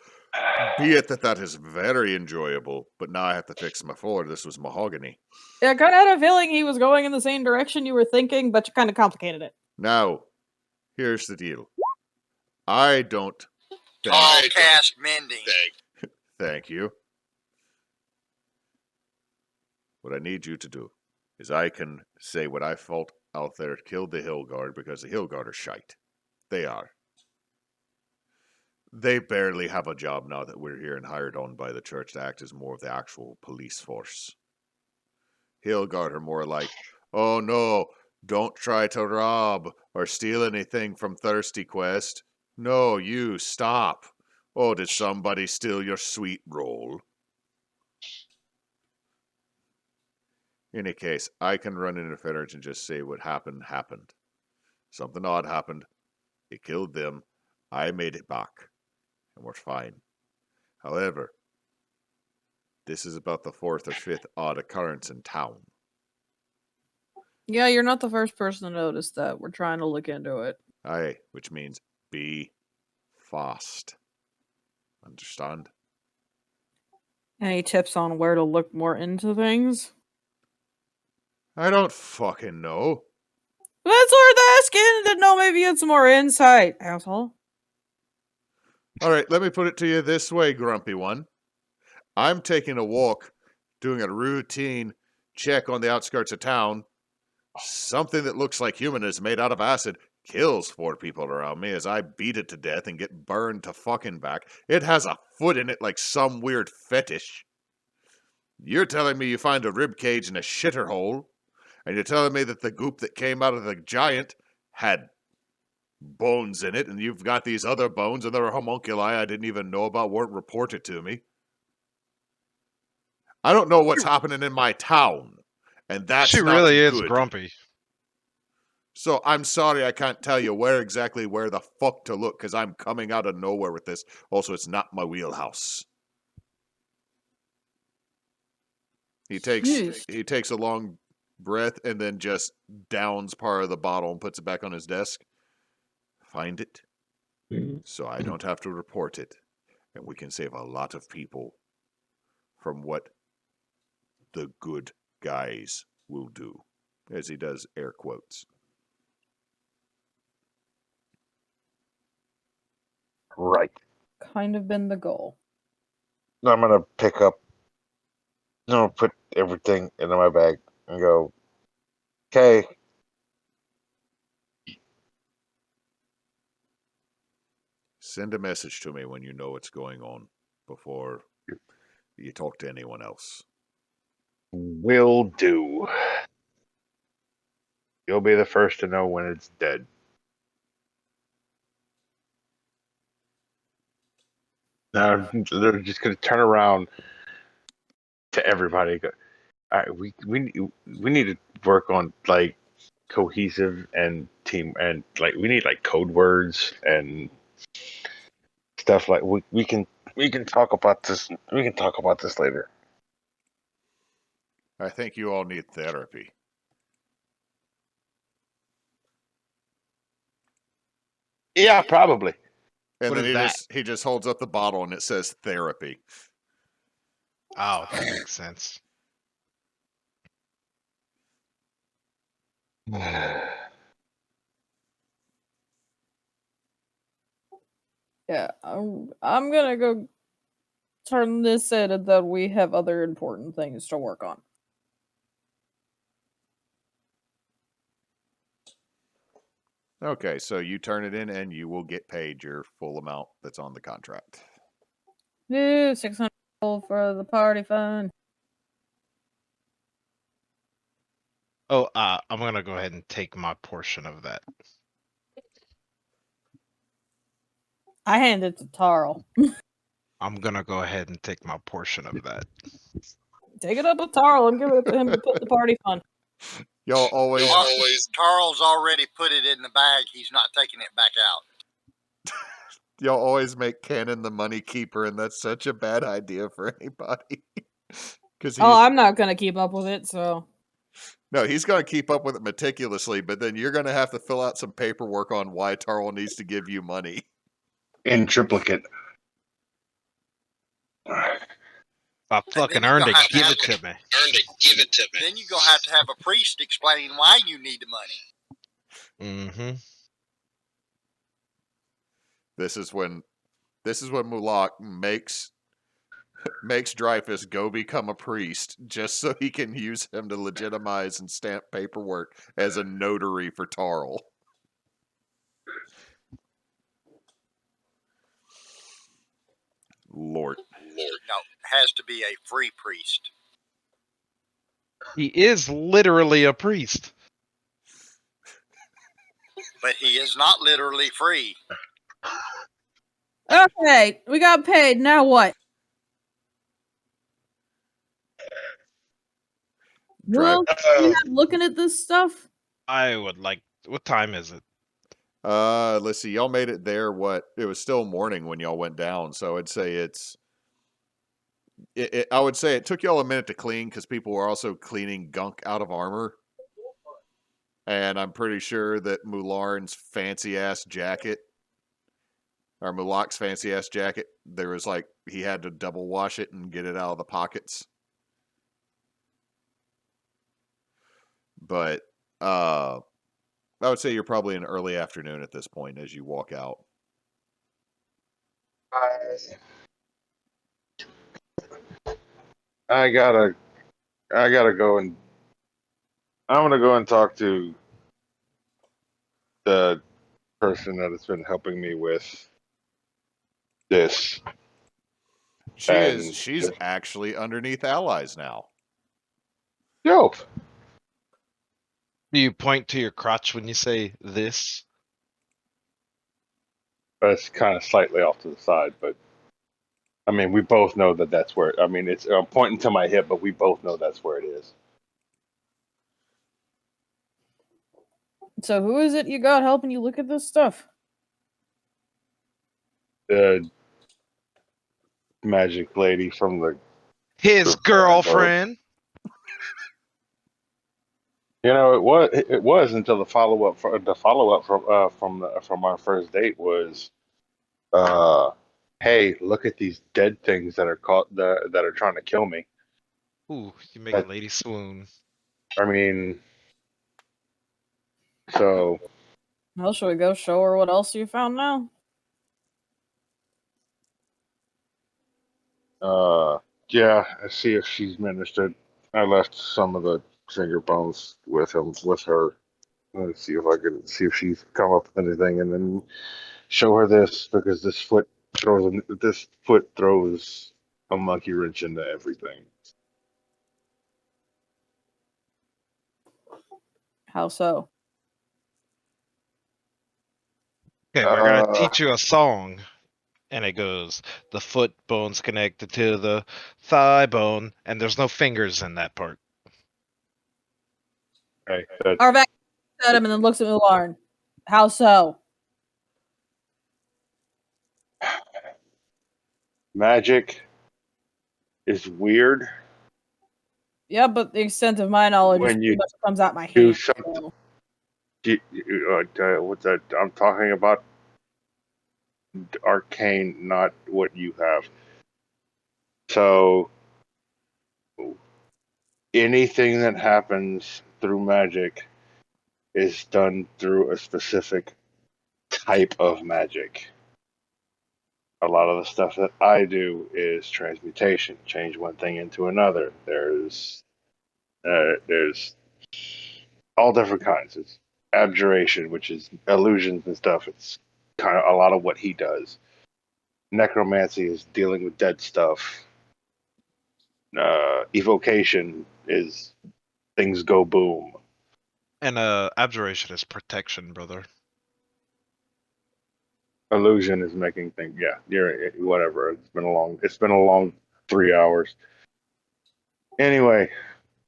Be it that is very enjoyable, but now I have to fix my floor. This was mahogany. Yeah, I kind of had a feeling he was going in the same direction you were thinking, but you kind of complicated it. Now, here's the deal. I don't... All cast mending. Thank you. What I need you to do is I can say what I felt out there killed the Hill Guard because the Hill Guard are shite. They are. They barely have a job now that we're here and hired on by the church to act as more of the actual police force. Hill Guard are more like, oh no, don't try to rob or steal anything from Thirsty Quest. No, you, stop. Oh, did somebody steal your sweet roll? In any case, I can run interference and just say what happened. Something odd happened. It killed them. I made it back. And we're fine. However, this is about the 4th or 5th odd occurrence in town. Yeah, you're not the first person to notice that. We're trying to look into it. Aye, which means be fast. Understand? Any tips on where to look more into things? I don't fucking know. That's worth asking to know. Maybe you had some more insight, asshole. All right, let me put it to you this way, grumpy one. I'm taking a walk, doing a routine check on the outskirts of town. Something that looks like human is made out of acid kills 4 people around me as I beat it to death and get burned to fucking back. It has a foot in it like some weird fetish. You're telling me you find a rib cage in a shitter hole, and you're telling me that the goop that came out of the giant had bones in it, and you've got these other bones and there are homunculi I didn't even know about, weren't reported to me. I don't know what's happening in my town, and that's She not really is good. grumpy. So I'm sorry I can't tell you where the fuck to look, because I'm coming out of nowhere with this. Also, it's not my wheelhouse. He takes a long breath and then just downs part of the bottle and puts it back on his desk. Find it, so I don't have to report it, and we can save a lot of people from what the good guys will do, as he does air quotes. Right. Kind of been the goal. I'm gonna pick up. I'm gonna put everything into my bag and go. Okay. Send a message to me when you know what's going on before you talk to anyone else. Will do. You'll be the first to know when it's dead. Now they're just gonna turn around to everybody. And go, all right, we need to work on like cohesive and team and like we need like code words and stuff like we can talk about this. We can talk about this later. I think you all need therapy. Yeah, probably. And What then is he just holds up the bottle and it says therapy. Oh, that makes sense. Yeah, I'm gonna go turn this in, and then we have other important things to work on. Okay, so you turn it in and you will get paid your full amount that's on the contract. Ooh, 600 for the party fund. Oh, I'm gonna go ahead and take my portion of that. I hand it to Tarl. I'm gonna go ahead and take my portion of that. Take it up with Tarl and give it to him to put in the party fund. Y'all always Tarl's already put it in the bag. He's not taking it back out. make Cannon the money keeper, and that's such a bad idea for anybody. Because I'm not gonna keep up with it, so. No, he's going to keep up with it meticulously, but then you're going to have to fill out some paperwork on why Tarl needs to give you money. In triplicate. I fucking earned it. Give it to me. Then you're going to have a priest explain why you need the money. Mm-hmm. This is when Mulak makes Dreyfus go become a priest just so he can use him to legitimize and stamp paperwork as a notary for Tarl. Lord. No, it has to be a free priest. He is literally a priest. But he is not literally free. Okay, we got paid. Now what? Well, you're not looking at this stuff? I would like. What time is it? Let's see. Y'all made it there. It was still morning when y'all went down, so I'd say it's I would say it took y'all a minute to clean because people were also cleaning gunk out of armor. And I'm pretty sure that Mularn's fancy ass jacket, or Mulak's fancy ass jacket, there was like, he had to double wash it and get it out of the pockets. But I would say you're probably in early afternoon at this point as you walk out. I gotta go and I'm gonna go and talk to the person that has been helping me with this. She's actually underneath allies now. Yo, Do you point to your crotch when you say this? that's kind of slightly off to the side, but I mean, we both know that that's where. I mean, it's I'm pointing to my hip, but we both know that's where it is. So who is it you got helping you look at this stuff? The magic lady from the. His girlfriend. You know, it was until the follow up from our first date was, hey, look at these dead things that are that are trying to kill me. Ooh, you make a lady swoon. I mean, so Well, shall we go show her what else you found now? yeah, I see if she's managed to. I left some of the finger bones with her. Let's see if I can see if she's come up with anything, and then show her this because this foot throws a monkey wrench into everything. How so? Okay, we're gonna teach you a song. And it goes, the foot bone's connected to the thigh bone, and there's no fingers in that part. Okay, Arvax at him and then looks at Mularn. How so? magic is weird Yeah, but the extent of my knowledge is when pretty you much comes out my do hand. something. What's that? I'm talking about arcane, not what you have. So anything that happens through magic is done through a specific type of magic. A lot of the stuff that I do is transmutation, change one thing into another. There's all different kinds. It's abjuration, which is illusions and stuff. It's kind of a lot of what he does. Necromancy is dealing with dead stuff. Evocation is things go boom. And abjuration is protection, brother. Illusion is making things. Yeah, you're whatever. It's been a long 3 hours. Anyway,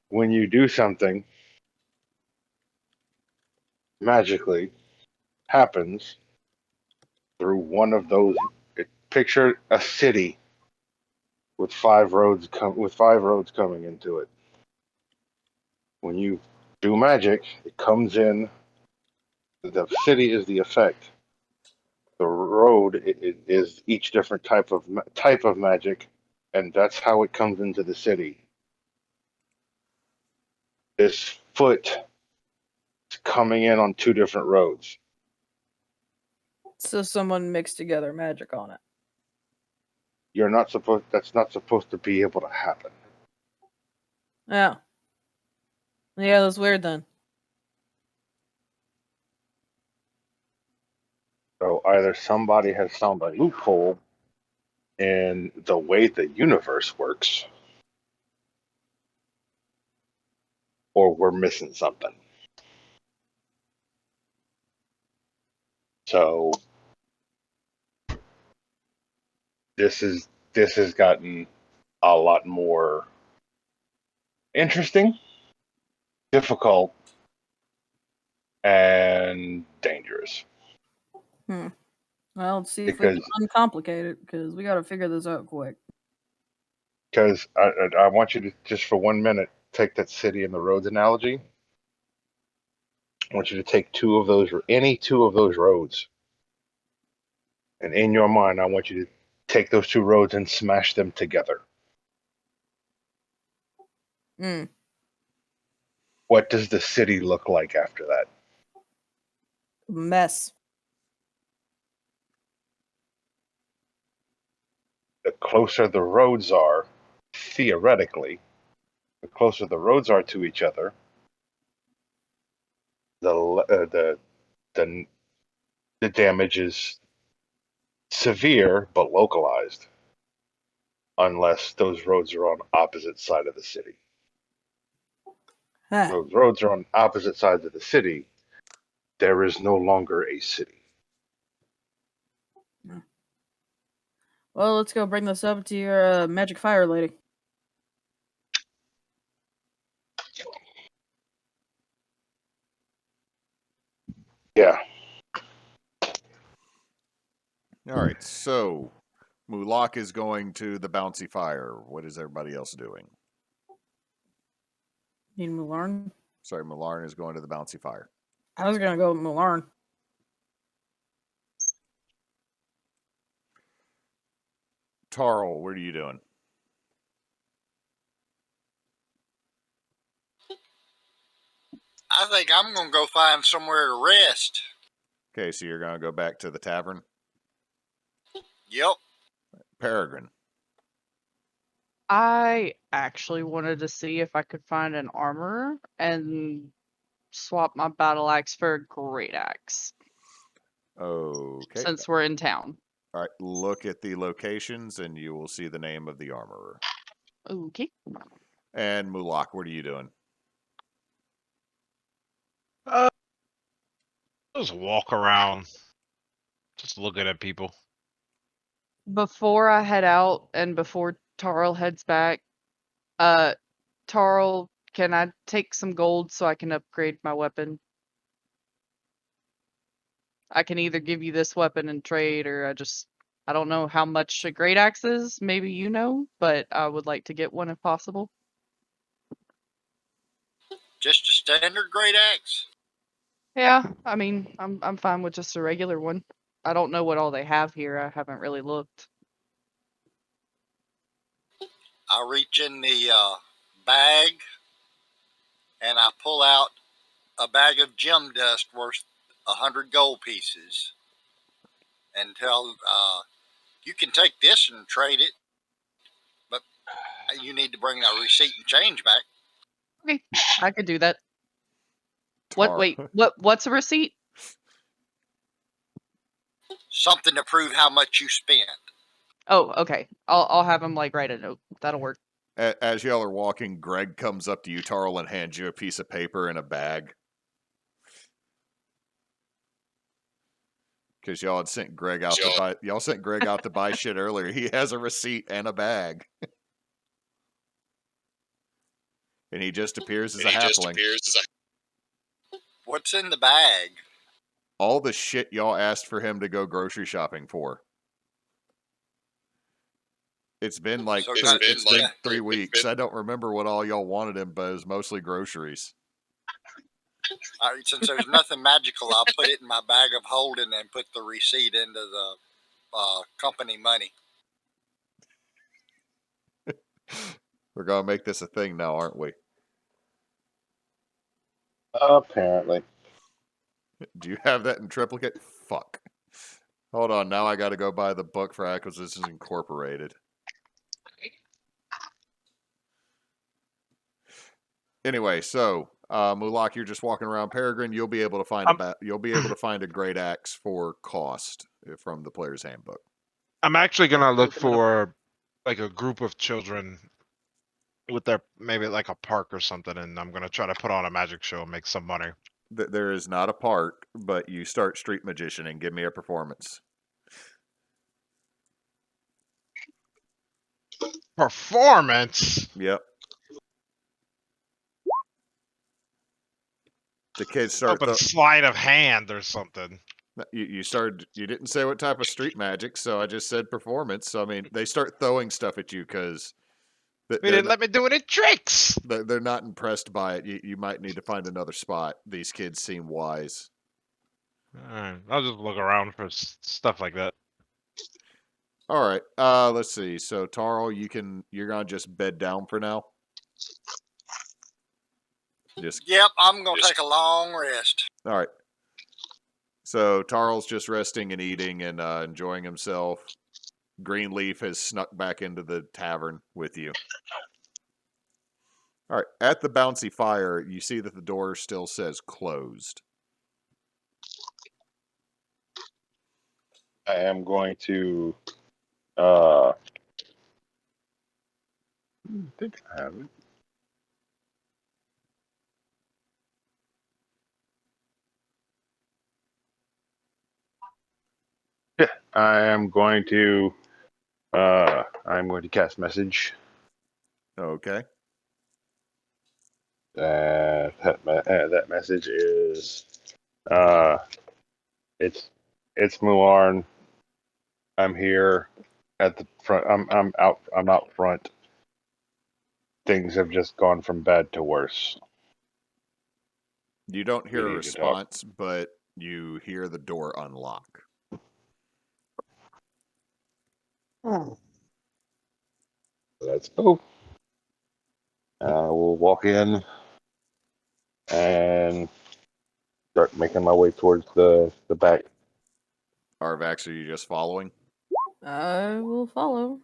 when you do something magically happens through one of those. Picture a city with 5 roads coming into it. When you do magic, it comes in. The city is the effect. The road is each different type of magic, and that's how it comes into the city. This foot is coming in on 2 different roads. So someone mixed together magic on it. That's not supposed to be able to happen. Yeah. Yeah, that's weird then. So either somebody has found a loophole in the way the universe works, or we're missing something. So this has gotten a lot more interesting, difficult, and dangerous. Well, let's see if we Because can uncomplicate it, because we got to figure this out quick. Because I want you to, just for 1 minute, take that city and the roads analogy. I want you to take any two of those roads. And in your mind, I want you to take those two roads and smash them together. Mm. What does the city look like after that? Mess. The closer the roads are, theoretically, the closer the roads are to each other, the damage is severe but localized, unless those roads are on opposite side of the city. Huh. Those roads are on opposite sides of the city. There is no longer a city. Well, let's go bring this up to your magic fire lady. Yeah. All right, so Mulak is going to the bouncy fire. What is everybody else doing? Need Mularn? Sorry, Mularn is going to the bouncy fire. I was gonna go with Mularn. Tarl, what are you doing? I think I'm going to go find somewhere to rest. Okay, so you're going to go back to the tavern. Yep. Peregrine. I actually wanted to see if I could find an armorer and swap my battle axe for a great axe Okay. since we're in town. All right, look at the locations and you will see the name of the armorer. Okay. And Mulak, what are you doing? Just walk around, just looking at people. Before I head out and before Tarl heads back, Tarl, can I take some gold so I can upgrade my weapon? I can either give you this weapon and trade, or I don't know how much a great axe is. Maybe you know, but I would like to get one if possible. Just a standard great axe. Yeah, I mean, I'm fine with just a regular one. I don't know what all they have here. I haven't really looked. I reach in the bag and I pull out a bag of gem dust worth 100 gold pieces and tell you can take this and trade it, but you need to bring that receipt and change back. Okay, I could do that. Tarl. Wait, what's a receipt? Something to prove how much you spent. Oh, okay. I'll have him like write a note. That'll work. As y'all are walking, Greg comes up to you, Tarl, and hands you a piece of paper and a bag. Because y'all had sent Greg out to buy. Y'all sent Greg out to buy shit earlier. He has a receipt and a bag, and he just appears as a halfling. What's in the bag? All the shit y'all asked for him to go grocery shopping for. It's been like So it's been 3 it's weeks. I don't remember what all y'all wanted him, but it was mostly groceries. All right, since there's nothing magical, I'll put it in my bag of holding and put the receipt into the company money. We're gonna make this a thing now, aren't we? Apparently. Do you have that in triplicate? Fuck. Hold on, now I gotta go buy the book for Acquisitions Incorporated. Anyway, so Mulak, you're just walking around Peregrine. You'll be able to find a great axe for cost from the player's handbook. I'm actually gonna look for like a group of children with their maybe like a park or something, and I'm gonna try to put on a magic show and make some money. There is not a park, but you start street magician and give me a performance. Performance. Yep. The kids start. Open sleight of hand or something. You started. You didn't say what type of street magic, so I just said performance. So I mean, they start throwing stuff at you because We didn't let me do any tricks. They're not impressed by it. You might need to find another spot. These kids seem wise. Alright, I'll just look around for stuff like that. All right. Let's see. So Tarl, you're gonna just bed down for now. Yep, I'm gonna take a long rest. All right. So Tarl's just resting and eating and enjoying himself. Greenleaf has snuck back into the tavern with you. All right. At the bouncy fire, you see that the door still says closed. I am going to. I think I have it. Yeah, I am going to. I'm going to cast message. Okay. That message is. It's Muarn. I'm here at the front. I'm out front. Things have just gone from bad to worse. You don't hear We a need to talk. response, but you hear the door unlock. Let's go. We'll walk in and start making my way towards the back. Arvax, are you just following? I will follow.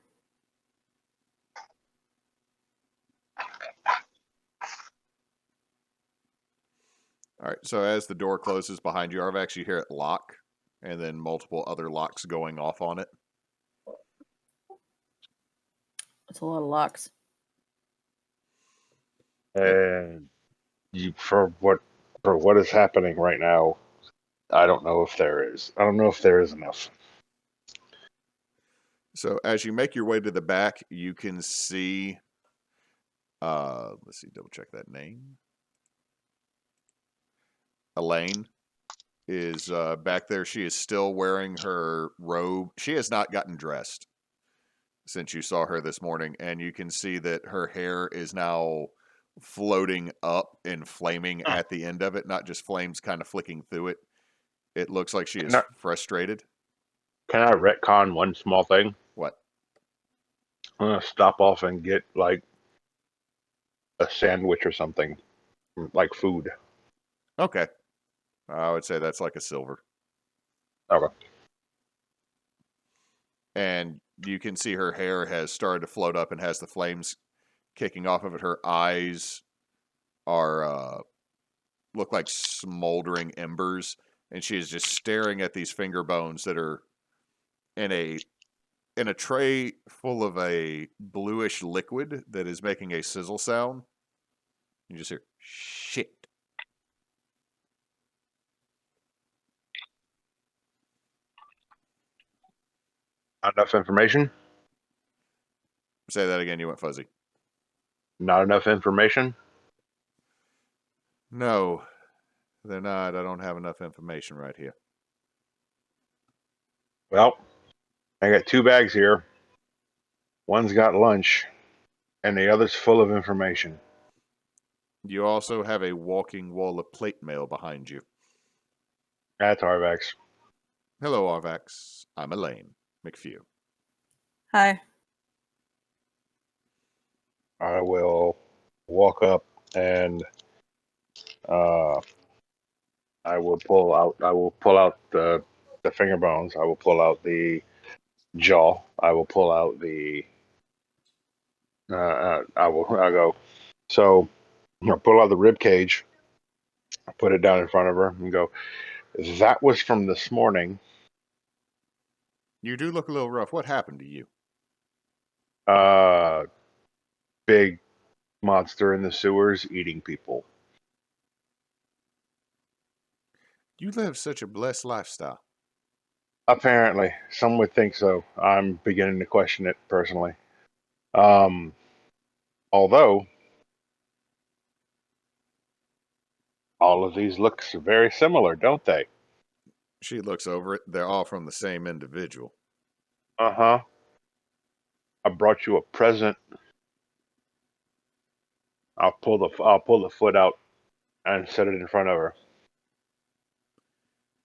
All right. So as the door closes behind you, Arvax, you hear it lock, and then multiple other locks going off on it. That's a lot of locks. And for what is happening right now, I don't know if there is. I don't know if there is enough. So as you make your way to the back, you can see. Let's see. Double check that name. Elaine is back there. She is still wearing her robe. She has not gotten dressed since you saw her this morning, and you can see that her hair is now floating up and flaming at the end of it, not just flames kind of flicking through it. It looks like she is frustrated. Can I retcon one small thing? What? I'm gonna stop off and get like a sandwich or something, like food. Okay. I would say that's like a silver. Okay. And you can see her hair has started to float up and has the flames kicking off of it. Her eyes are look like smoldering embers, and she is just staring at these finger bones that are in a tray full of a bluish liquid that is making a sizzle sound. You just hear shit. Not enough information. Say that again. You went fuzzy. Not enough information. No, they're not. I don't have enough information right here. Well, I got 2 bags here. One's got lunch, and the other's full of information. You also have a walking wall of plate mail behind you. That's Arvax. Hello, Arvax. I'm Elaine McPhew. Hi. I will walk up and I will pull out the finger bones. I will pull out the jaw. I will pull out the. I'll go. So, pull out the rib cage. Put it down in front of her and go. That was from this morning. You do look a little rough. What happened to you? Big monster in the sewers eating people. You live such a blessed lifestyle. Apparently, some would think so. I'm beginning to question it personally. Although all of these look very similar, don't they? She looks over it. They're all from the same individual. Uh-huh. I brought you a present. I'll pull the foot out and set it in front of her.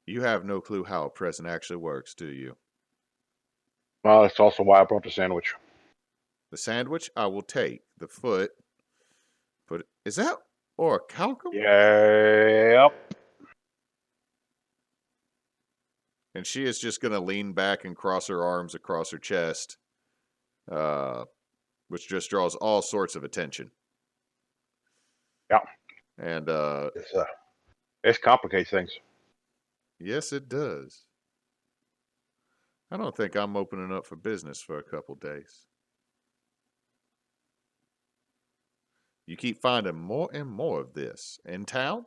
You have no clue how a present actually works, do you? Well, that's also why I brought the sandwich. The sandwich I will take. The foot. Is that orichalcum? Yep. And she is just going to lean back and cross her arms across her chest, which just draws all sorts of attention. Yeah. And It complicates things. yes, it does. I don't think I'm opening up for business for a couple days. You keep finding more and more of this in town?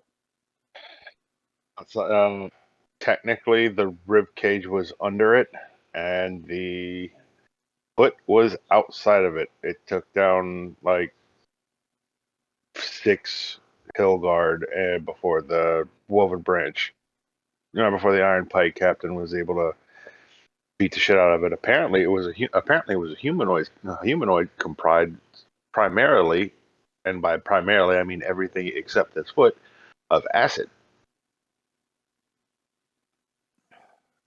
Technically, the rib cage was under it, and the foot was outside of it. It took down like 6 hill guard before the woven branch. Before the Iron Pike captain was able to beat the shit out of it. Apparently, it was a humanoid. Humanoid comprised primarily, and by primarily I mean everything except this foot, of acid.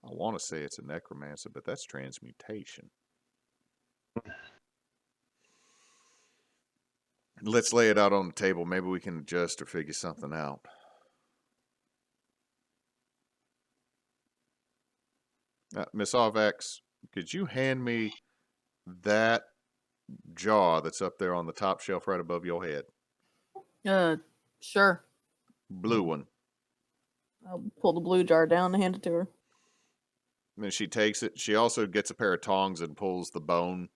I want to say it's a necromancer, but that's transmutation. Let's lay it out on the table. Maybe we can adjust or figure something out. Miss Arvax, could you hand me that jar that's up there on the top shelf right above your head? Sure. Blue one. I'll pull the blue jar down and hand it to her. And then she takes it. She also gets a pair of tongs and pulls the bone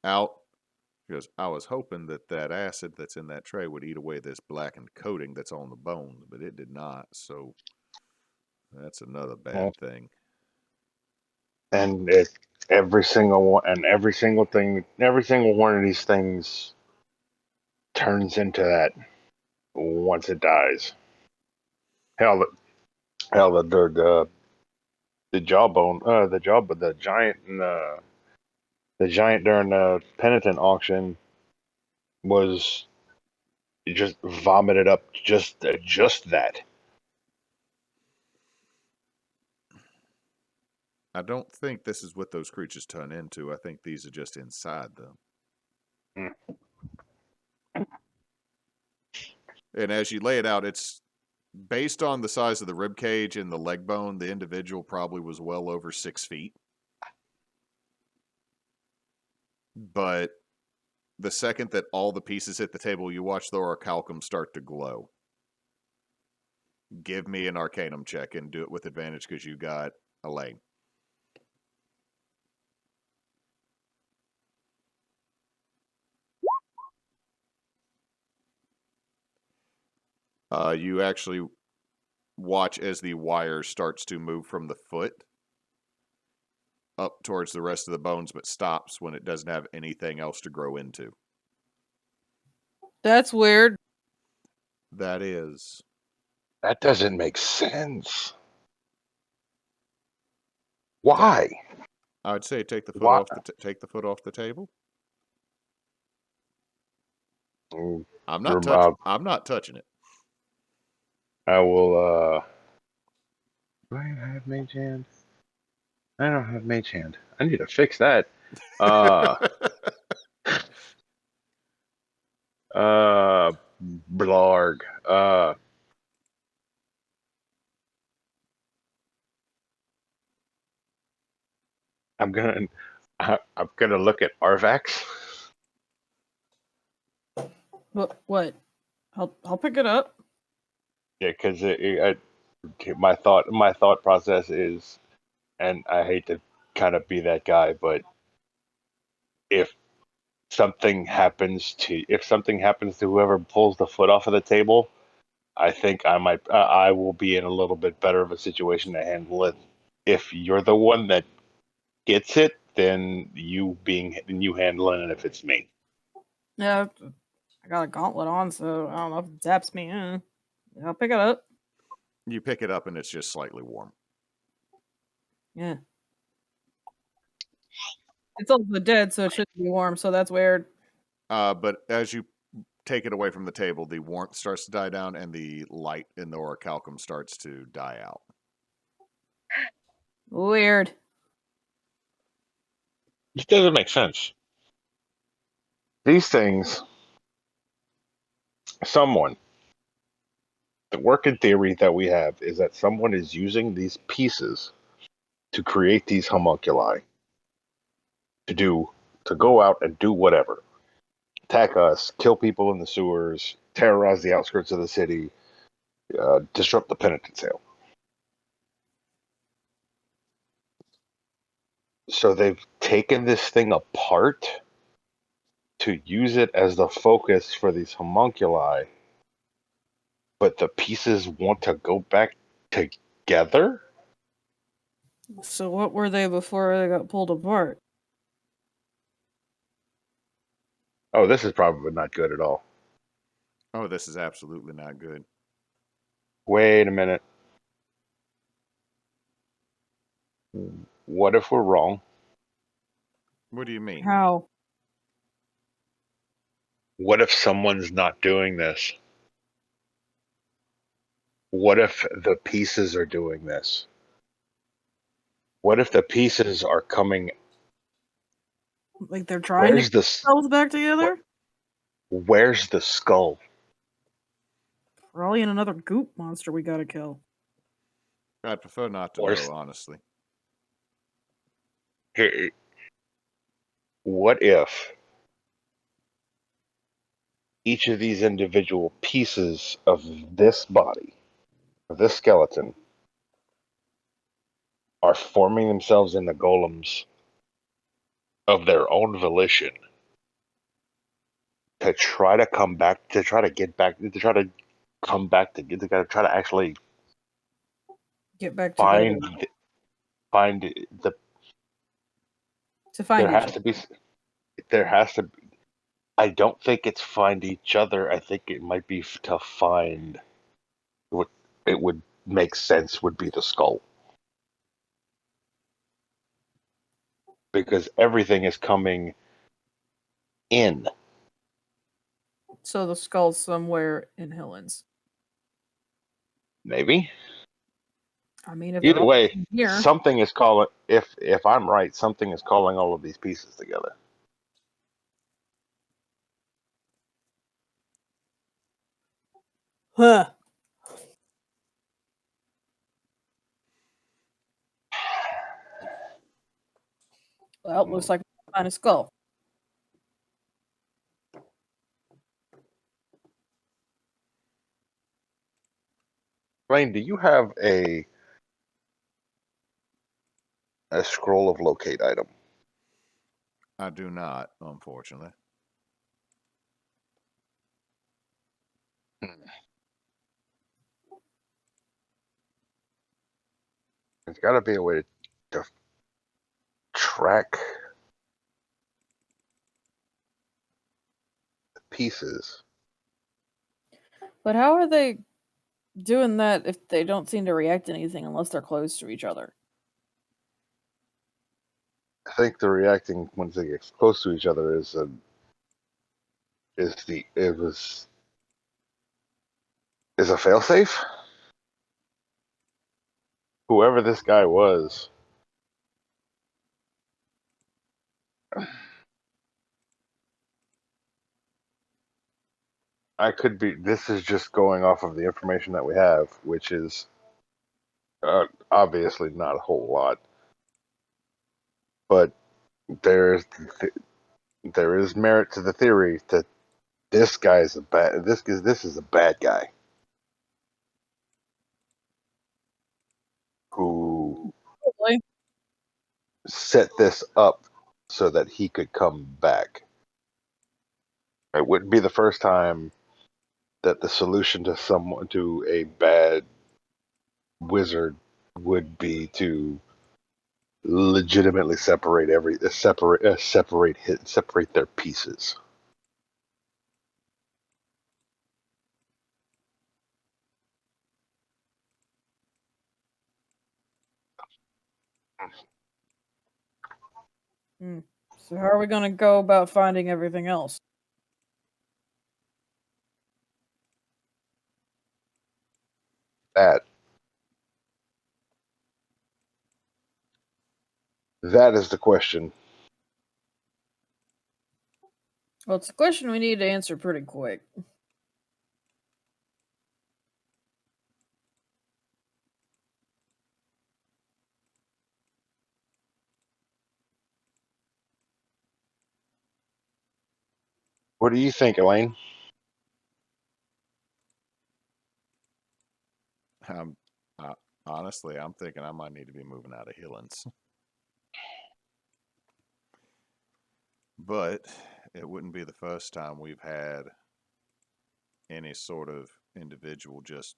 out. She goes, I was hoping that acid that's in that tray would eat away this blackened coating that's on the bone, but it did not. So that's another bad thing. And every single one of these things turns into that once it dies. Hell, the jawbone, the giant during the penitent auction was just vomited up just that. I don't think this is what those creatures turn into. I think these are just inside them. And as you lay it out, it's based on the size of the rib cage and the leg bone. The individual probably was well over 6 feet. But the second that all the pieces hit the table, you watch the orichalcum start to glow. Give me an Arcanum check and do it with advantage because you got a leg. You actually watch as the wire starts to move from the foot up towards the rest of the bones, but stops when it doesn't have anything else to grow into. That's weird. That is. That doesn't make sense. Why? I would say take the foot Why? off the table. I'm not touching it. I will. Do I have mage hand? I don't have mage hand. I need to fix that. Blarg. I'm gonna look at Arvax. What? I'll pick it up. Yeah, because my thought process is, and I hate to kind of be that guy, but if something happens to whoever pulls the foot off of the table, I think I will be in a little bit better of a situation to handle it. If you're the one that gets it, then you handling it if it's me. Yeah, I got a gauntlet on, so I don't know if it zaps me. I'll pick it up. You pick it up and it's just slightly warm. Yeah. It's also dead, so it shouldn't be warm, so that's weird. But as you take it away from the table, the warmth starts to die down and the light in the orichalcum starts to die out. Weird. This doesn't make sense. These things, someone, the working theory that we have is that someone is using these pieces to create these homunculi to go out and do whatever. Attack us, kill people in the sewers, terrorize the outskirts of the city, disrupt the penitent sale. So they've taken this thing apart to use it as the focus for these homunculi, but the pieces want to go back together? So what were they before they got pulled apart? Oh, this is probably not good at all. Oh, this is absolutely not good. Wait a minute. What if we're wrong? What do you mean? How? What if someone's not doing this? What if the pieces are doing this? What if the pieces are coming? Like they're trying to Where's get the themselves back together? Where's the skull? Probably in another goop monster we gotta kill. I'd prefer not to Where's- know, honestly. Here, what if each of these individual pieces of this body, of this skeleton, are forming themselves into golems of their own volition to try to come back, to try to get back, to try to come back to try to actually Get back find together. find the To find there each has other. to be there has to I don't think it's find each other. I think it might be to find what it would make sense would be the skull, because everything is coming in. So the skull's somewhere in Hillins. Maybe I mean, if they're either all way, here, something is calling. If I'm right, something is calling all of these pieces together. huh? Well, looks like we find a skull. Rain, do you have a scroll of locate item? I do not, unfortunately. There's got to be a way to track the pieces. But how are they doing that if they don't seem to react to anything unless they're close to each other? I think the reacting once they get close to each other is a failsafe. Whoever this guy was, I could be. This is just going off of the information that we have, which is obviously not a whole lot, but there's there is merit to the theory that this guy's a bad. This is a bad guy who Probably. set this up so that he could come back. It wouldn't be the first time that the solution to a bad wizard would be to legitimately separate their pieces. So how are we going to go about finding everything else? That is the question. Well, it's a question we need to answer pretty quick. What do you think, Elaine? Honestly, I'm thinking I might need to be moving out of Hillins. But it wouldn't be the first time we've had any sort of individual just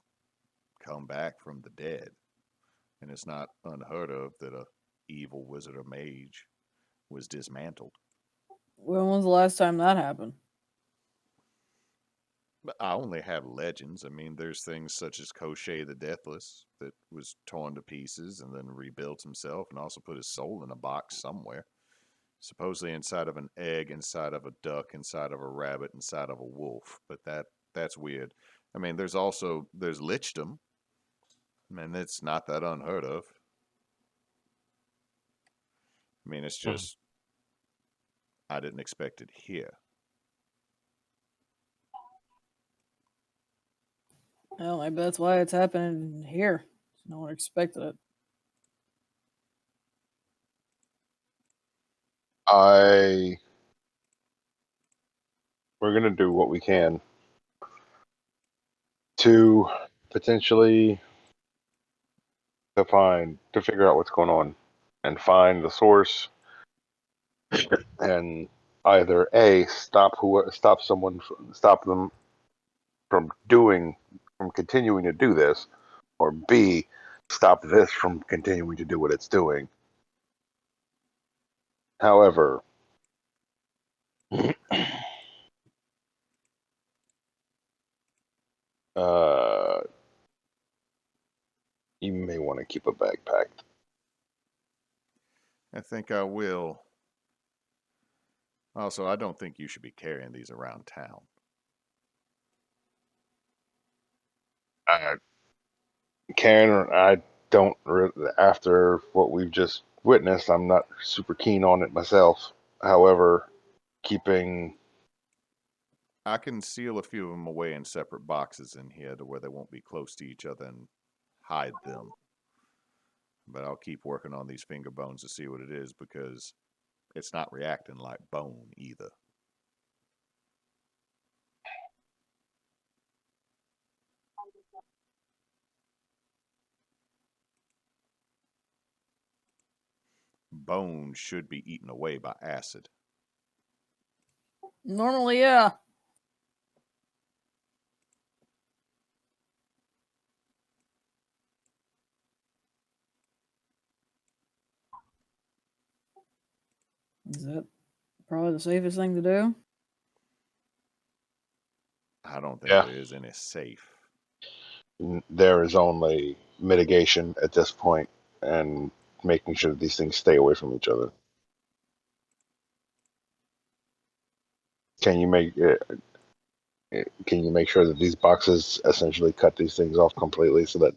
come back from the dead. And it's not unheard of that a evil wizard or mage was dismantled. When was the last time that happened? But I only have legends. I mean, there's things such as Koshé the Deathless that was torn to pieces and then rebuilt himself and also put his soul in a box somewhere. Supposedly inside of an egg, inside of a duck, inside of a rabbit, inside of a wolf. But that's weird. I mean, there's lichdom. I mean, it's not that unheard of. I mean, it's just I didn't expect it here. Well, maybe that's why it's happening here. No one expected it. We're gonna do what we can to potentially to figure out what's going on and find the source and either A, stop them from continuing to do this, or B, stop this from continuing to do what it's doing. However, you may want to keep a bag packed. I think I will. Also, I don't think you should be carrying these around town. Karen, I don't. After what we've just witnessed, I'm not super keen on it myself. However, I can seal a few of them away in separate boxes in here to where they won't be close to each other and hide them. But I'll keep working on these finger bones to see what it is because it's not reacting like bone either. Bone should be eaten away by acid. Normally, yeah. Is that probably the safest thing to do? I don't think Yeah. there is any safe. there is only mitigation at this point and making sure that these things stay away from each other. Can you make sure that these boxes essentially cut these things off completely so that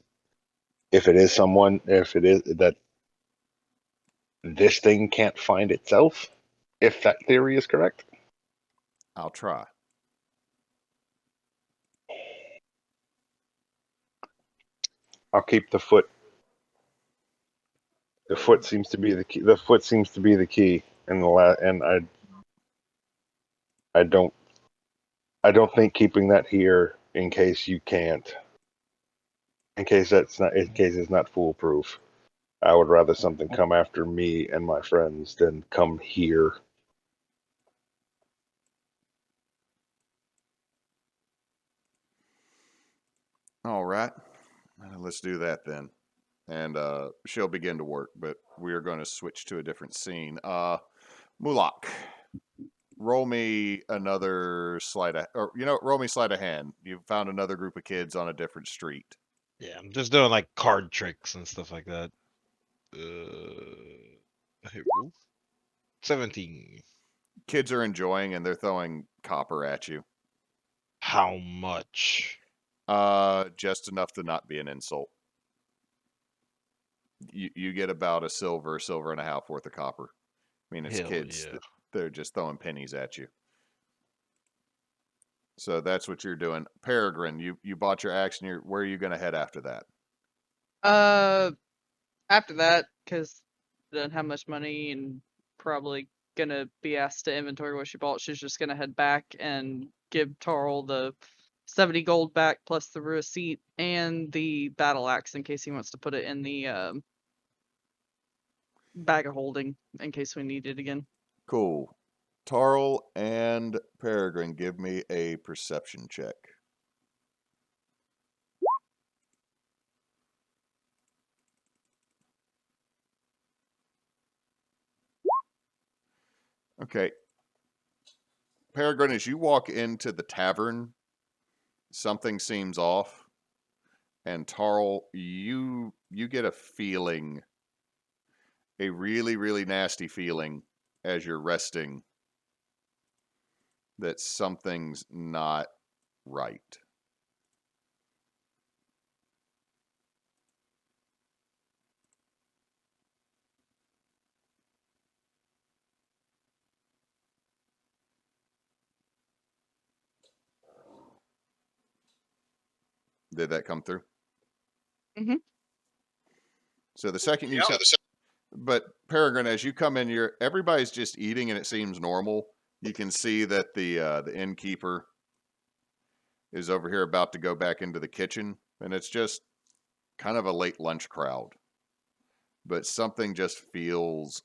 if it is that this thing can't find itself, if that theory is correct? I'll try. I'll keep the foot. The foot seems to be the key. The foot seems to be the key, and I don't think keeping that here in case you can't, in case it's not foolproof. I would rather something come after me and my friends than come here. All right. Let's do that then. And she'll begin to work, but we are going to switch to a different scene. Mulak, roll me another roll me sleight of hand. You found another group of kids on a different street. Yeah, I'm just doing like card tricks and stuff like that. 17. Kids are enjoying and they're throwing copper at you. How much? Just enough to not be an insult. You get about a silver and a half worth of copper. I mean, it's Hell kids. yeah. They're just throwing pennies at you. So that's what you're doing. Peregrine, you bought your action. Where are you going to head after that? After that, because doesn't have much money and probably gonna be asked to inventory what she bought, she's just gonna head back and give Tarl the 70 gold back plus the receipt and the battle axe in case he wants to put it in the bag of holding in case we need it again. Cool. Tarl and Peregrine, give me a perception check. Okay. Peregrine, as you walk into the tavern, something seems off. And Tarl, you get a feeling, a really, really nasty feeling as you're resting that something's not right. Did that come through? Mhm. So the second you Yep. but Peregrine, as you come in, everybody's just eating and it seems normal. You can see that the innkeeper is over here about to go back into the kitchen, and it's just kind of a late lunch crowd. But something just feels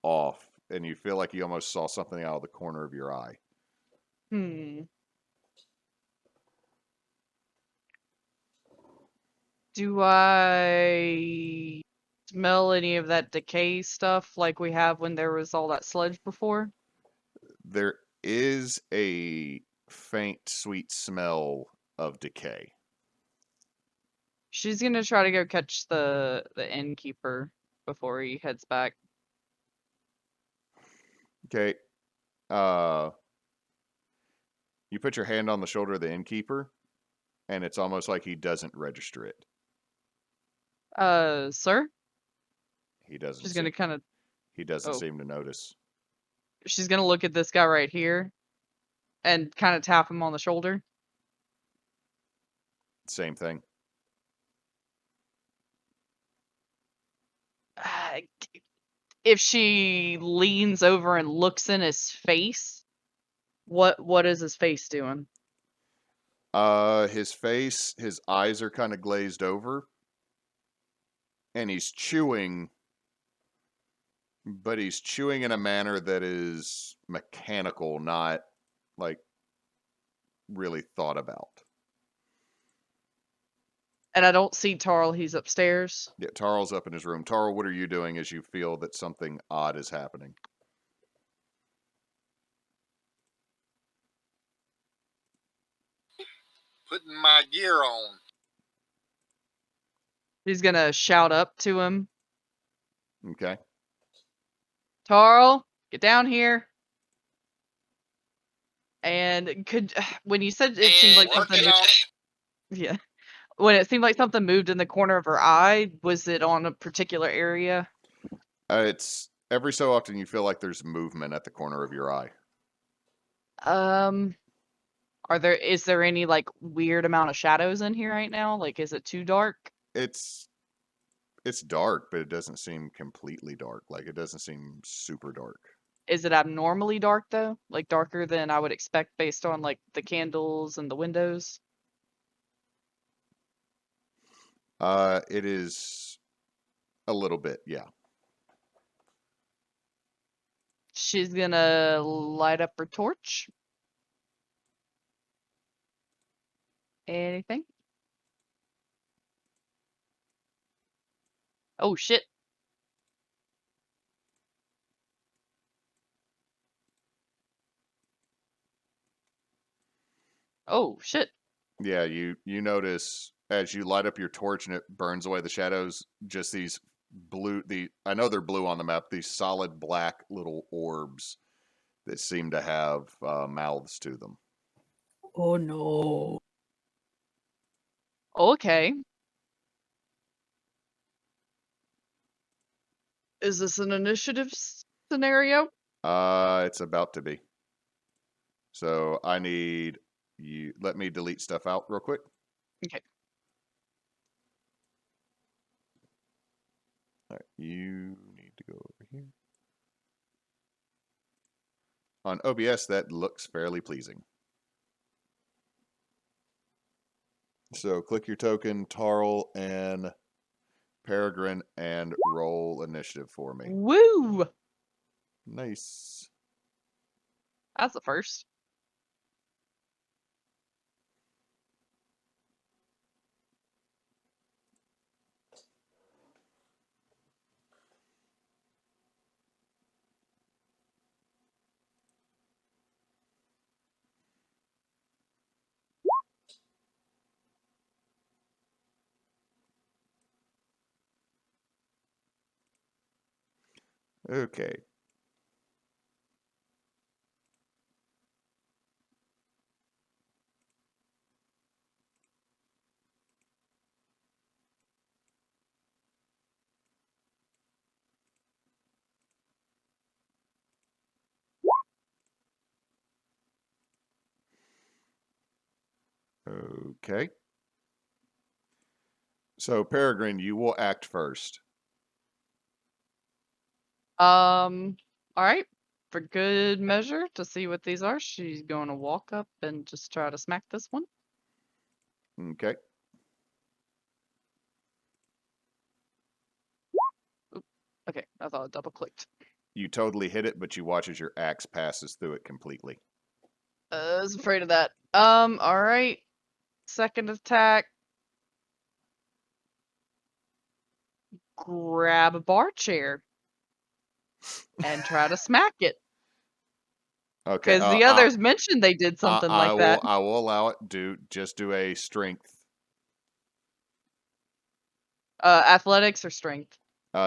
off, and you feel like you almost saw something out of the corner of your eye. Do I smell any of that decay stuff like we have when there was all that sludge before? There is a faint, sweet smell of decay. She's gonna try to go catch the innkeeper before he heads back. Okay. You put your hand on the shoulder of the innkeeper, and it's almost like he doesn't register it. Sir? He doesn't. She's gonna kind of. He doesn't Oh. seem to notice. She's gonna look at this guy right here, and kind of tap him on the shoulder. Same thing. If she leans over and looks in his face, what is his face doing? His face, his eyes are kind of glazed over, and he's chewing, but he's chewing in a manner that is mechanical, not like really thought about. And I don't see Tarl. He's upstairs. Yeah, Tarl's up in his room. Tarl, what are you doing as you feel that something odd is happening? Putting my gear on. He's gonna shout up to him. Okay. Tarl, get down here. And when you said it seemed like something Working on it. yeah. When it seemed like something moved in the corner of her eye, was it on a particular area? It's every so often you feel like there's movement at the corner of your eye. Is there any like weird amount of shadows in here right now? Like, is it too dark? It's dark, but it doesn't seem completely dark. Like it doesn't seem super dark. Is it abnormally dark though? Like darker than I would expect based on like the candles and the windows? It is a little bit, yeah. She's gonna light up her torch. Anything? Oh shit. Oh shit. Yeah, you notice as you light up your torch and it burns away the shadows, just these I know they're blue on the map, these solid black little orbs that seem to have mouths to them. Oh no. Okay. Is this an initiative scenario? It's about to be. So I need you. Let me delete stuff out real quick. Okay. All right, you need to go over here. On OBS, that looks fairly pleasing. So click your token, Tarl and Peregrine, and roll initiative for me. Woo! Nice. That's the first. Okay. Okay. So Peregrine, you will act first. All right. For good measure, to see what these are, she's going to walk up and just try to smack this one. Okay. Okay, I thought it double clicked. You totally hit it, but you watch as your axe passes through it completely. I was afraid of that. All right. Second attack. Grab a bar chair and try to smack it. Okay. Because the others mentioned they did something like that. I will allow it. Just do a strength. Athletics or strength?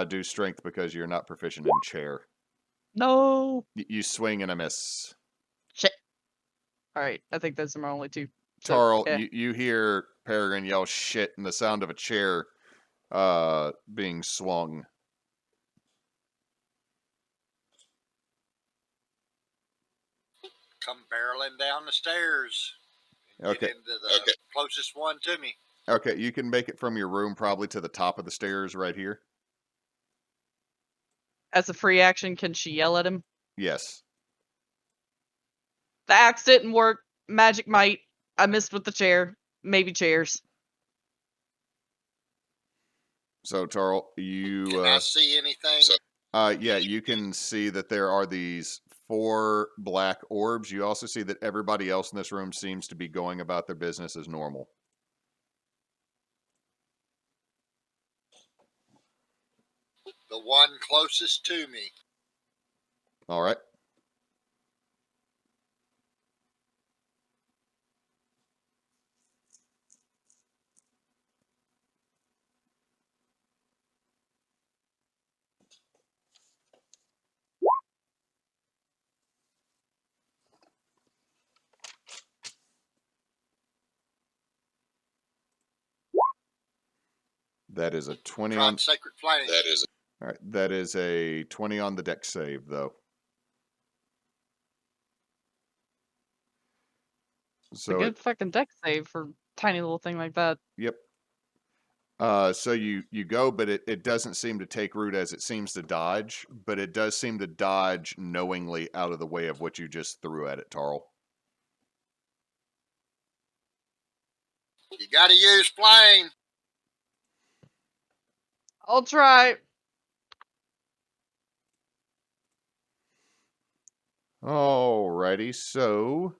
Do strength because you're not proficient in chair. No. You swing and a miss. Shit. All right. I think those are my only two. So, Tarl, yeah. you hear Peregrine yell shit and the sound of a chair being swung. Come barreling down the stairs. And Okay. Get into the closest one to me. Okay, you can make it from your room probably to the top of the stairs right here. As a free action, can she yell at him? Yes. The axe didn't work. Magic might. I missed with the chair. Maybe chairs. So Tarl, you Can I see anything? yeah, you can see that there are these 4 black orbs. You also see that everybody else in this room seems to be going about their business as normal. The one closest to me. All right. That is a 20 Tried on. Sacred Flame. All right, that is a 20 on the deck save though. It's a So good fucking deck save for a tiny little thing like that. yep. So you go, but it doesn't seem to take root as it seems to dodge, but it does seem to dodge knowingly out of the way of what you just threw at it, Tarl. You got to use flame. I'll try. Alrighty, so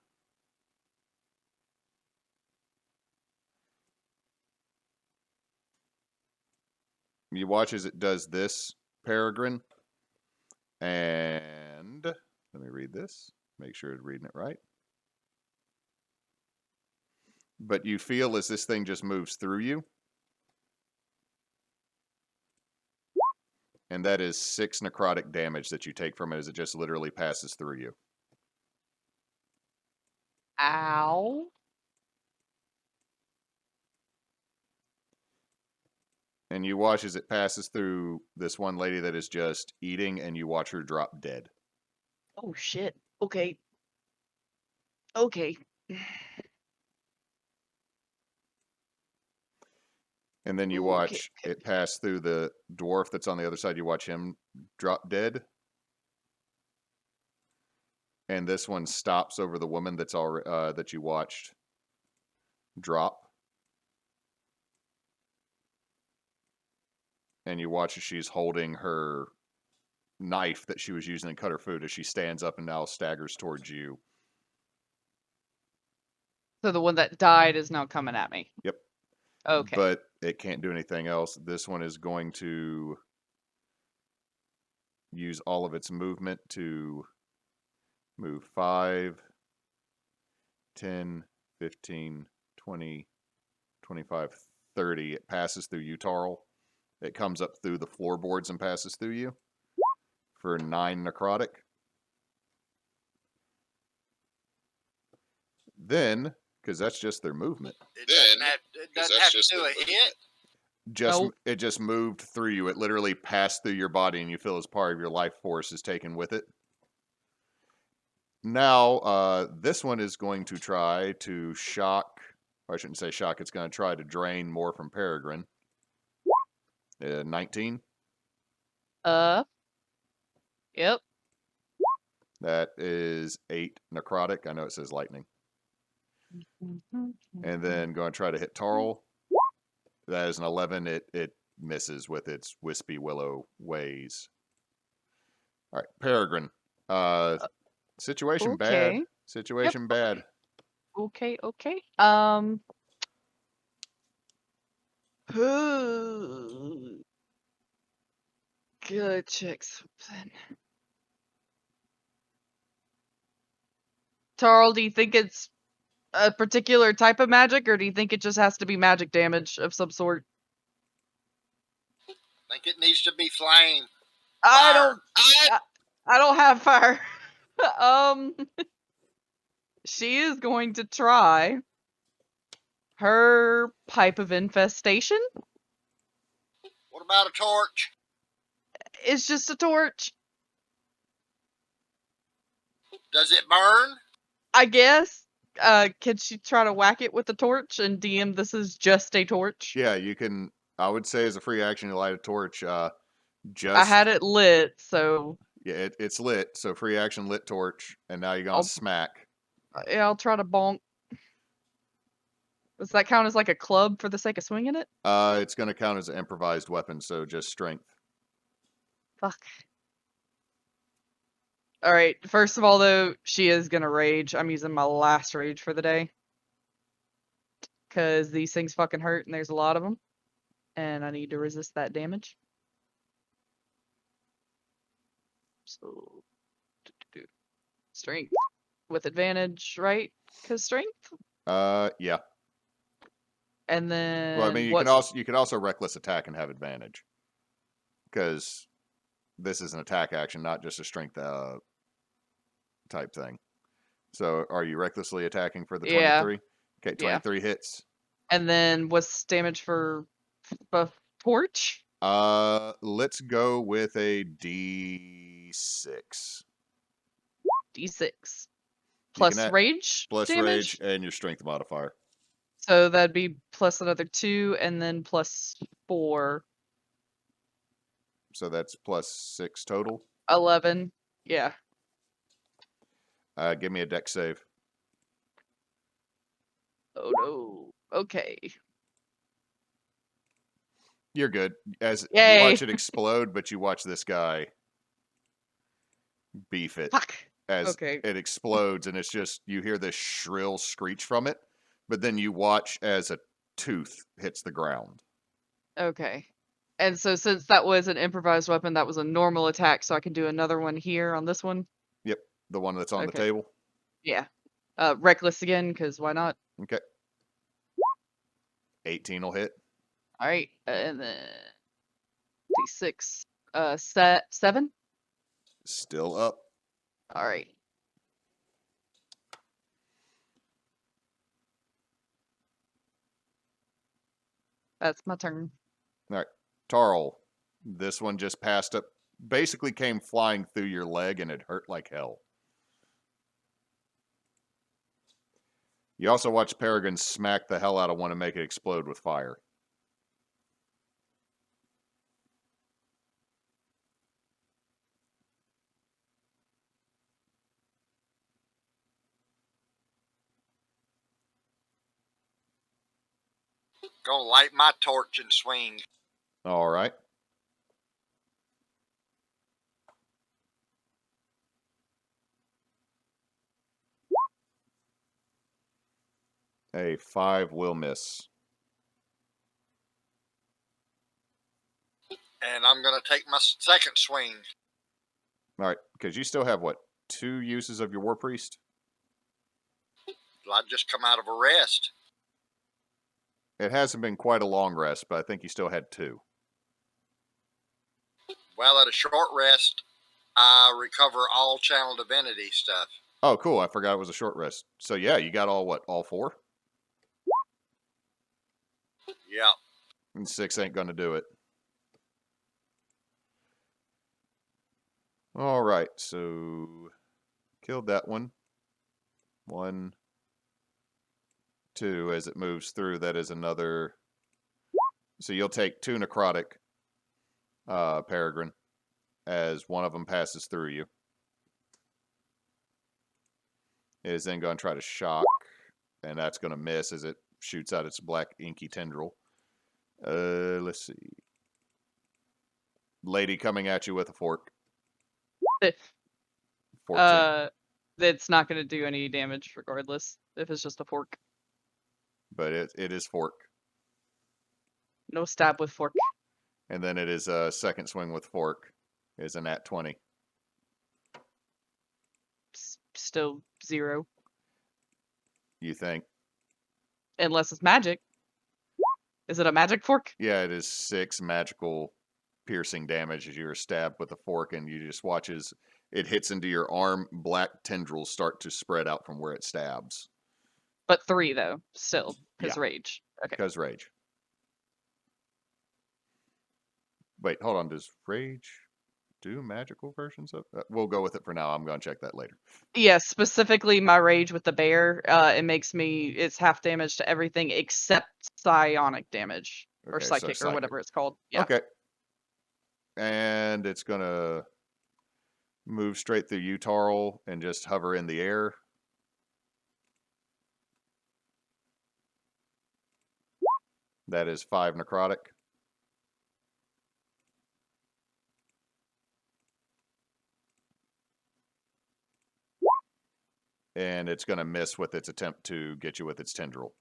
you watch as it does this, Peregrine. And let me read this. Make sure I'm reading it right. But you feel as this thing just moves through you. And that is 6 necrotic damage that you take from it as it just literally passes through you. Ow. And you watch as it passes through this one lady that is just eating, and you watch her drop dead. Oh shit. Okay. Okay. And then you Ooh, okay, watch it pass through the dwarf that's on the other side. You watch him drop dead. And this one stops over the woman that's that you watched drop. And you watch as she's holding her knife that she was using to cut her food as she stands up and now staggers towards you. So the one that died is now coming at me. Yep. Okay. But it can't do anything else. This one is going to use all of its movement to move 5, 10, 15, 20, 25, 30. It passes through you, Tarl. It comes up through the floorboards and passes through you for 9 necrotic. Then, because that's just their movement, It doesn't have to do a hit. Nope. it just moved through you. It literally passed through your body, and you feel as part of your life force is taken with it. Now, this one is going to try to shock. Or I shouldn't say shock. It's going to try to drain more from Peregrine. 19. Yep. That is 8 necrotic. I know it says lightning. And then going to try to hit Tarl. That is an 11. It misses with its wispy willow ways. All right, Peregrine. Situation bad. Okay. Situation bad. Okay. Good check something. Tarl, do you think it's a particular type of magic, or do you think it just has to be magic damage of some sort? I think it needs to be flame. I Fire. don't have fire. She is going to try her pipe of infestation. What about a torch? It's just a torch, Does it burn? I guess. Can she try to whack it with the torch and DM this is just a torch? Yeah, you can. I would say as a free action, you light a torch. I Just had it lit, so yeah, it's lit. So free action lit torch, and now you're gonna I'll- smack. yeah, I'll try to bonk. Does that count as like a club for the sake of swinging it? It's gonna count as an improvised weapon, so just strength. Fuck. Alright, first of all, though, she is gonna rage. I'm using my last rage for the day. Because these things fucking hurt, and there's a lot of them. And I need to resist that damage. So, strength. With advantage, right? Because strength? Yeah. And then Well, I mean, you can also reckless attack and have advantage, because this is an attack action, not just a strength type thing. So, are you recklessly attacking for the 23? Okay, 23 hits. And then what's damage for torch? Let's go with a D6. D6. You can Plus add- rage Plus damage? rage and your strength modifier. So that'd be plus another 2 and then plus 4. So that's plus 6 total. 11. Yeah. Give me a dex save. Oh no. Okay. You're good. As Yay. you watch it explode, but you watch this guy beef it Fuck. as Okay. it explodes, and it's just you hear this shrill screech from it, but then you watch as a tooth hits the ground. Okay. And so since that was an improvised weapon, that was a normal attack, so I can do another one here on this one? Yep, the one that's on the Okay. table. Yeah. Reckless again, because why not? Okay. 18 will hit. Alright, and then D6. 7? Still up. Alright. That's my turn. All right. Tarl, this one just passed up, basically came flying through your leg and it hurt like hell. You also watch Peregrine smack the hell out of one and make it explode with fire. Gonna light my torch and swing. All right. A 5 will miss. And I'm gonna take my second swing. All right, because you still have, what, 2 uses of your War Priest? I just come out of a rest. It hasn't been quite a long rest, but I think you still had 2. Well, at a short rest, I recover all channel divinity stuff. Oh, cool. I forgot it was a short rest. So, yeah, you got all, what, all 4? Yep. And 6 ain't going to do it. All right, so killed that one. 1, 2, as it moves through, that is another. So you'll take 2 necrotic, Peregrine, as one of them passes through you. It is then going to try to shock, and that's going to miss as it shoots out its black inky tendril. Let's see. Lady coming at you with a fork. 14. It's not going to do any damage regardless if it's just a fork. But it is fork. No stab with fork. And then it is a second swing with fork. It is a nat 20. Still 0. You think? Unless it's magic. Is it a magic fork? Yeah, it is 6 magical piercing damage as you are stabbed with a fork, and you just watch as it hits into your arm. Black tendrils start to spread out from where it stabs. But 3 though, still, because Yeah. rage. Okay. Because rage. Wait, hold on. Does rage do magical versions of? We'll go with it for now. I'm going to check that later. Yeah, specifically my rage with the bear. It's half damage to everything except psionic damage or Okay, so psychic or whatever it's called. Yeah. Okay. And it's going to move straight through you, Tarl, and just hover in the air. That is 5 necrotic. And it's going to miss with its attempt to get you with its tendril.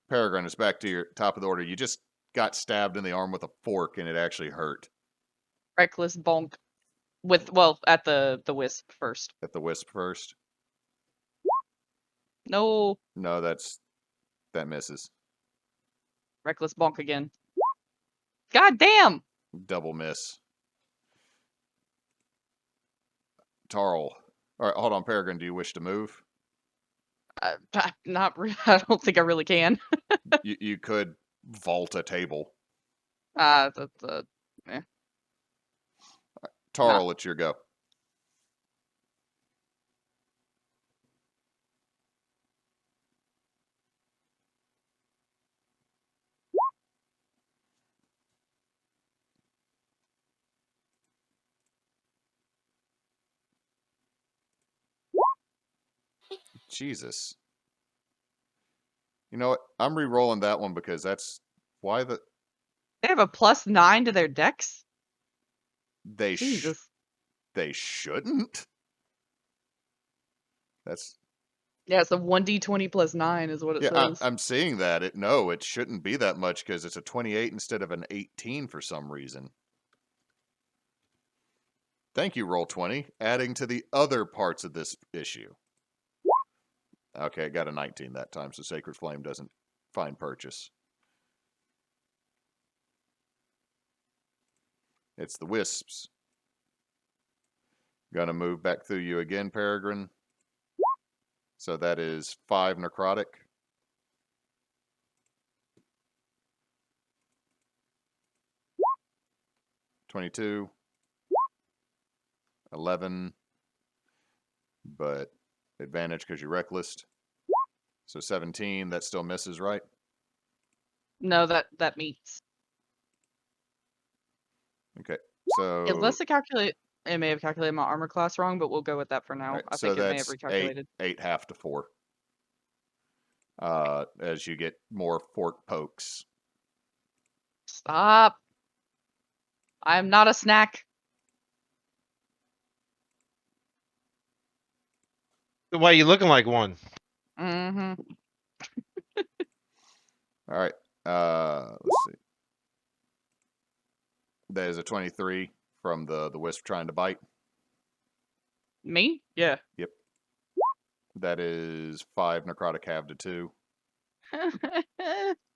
Peregrine, is back to your top of the order. You just got stabbed in the arm with a fork, and it actually hurt. Reckless bonk at the wisp first. At the wisp first. No, No, that misses. reckless bonk again. God damn! Double miss. Tarl. All right, hold on, Peregrine. Do you wish to move? Not really. I don't think I really can. You could vault a table. Eh. Tarl, it's your go. Jesus. You know what? I'm re-rolling that one because that's why They have a +9 to their dex? they Jesus. they shouldn't. That's Yeah, it's a 1d20 +9 is what it says. I'm seeing that. It shouldn't be that much because it's a 28 instead of an 18 for some reason. Thank you, Roll20, adding to the other parts of this issue. Okay, I got a 19 that time, so Sacred Flame doesn't find purchase. It's the wisps. Gonna move back through you again, Peregrine. So that is 5 necrotic. 22, 11, but advantage because you're reckless. So 17, that still misses, right? No, that meets. Okay, so Unless it may have calculated my armor class wrong, but we'll go with that for now. right, I so think it may have that's recalculated. 8 half to 4. As you get more fork pokes. Stop. I'm not a snack. Why you looking like one? Mm-hmm. All right, let's see. That is a 23 from the wisp trying to bite. Me? Yeah. Yep. That is 5 necrotic half to 2.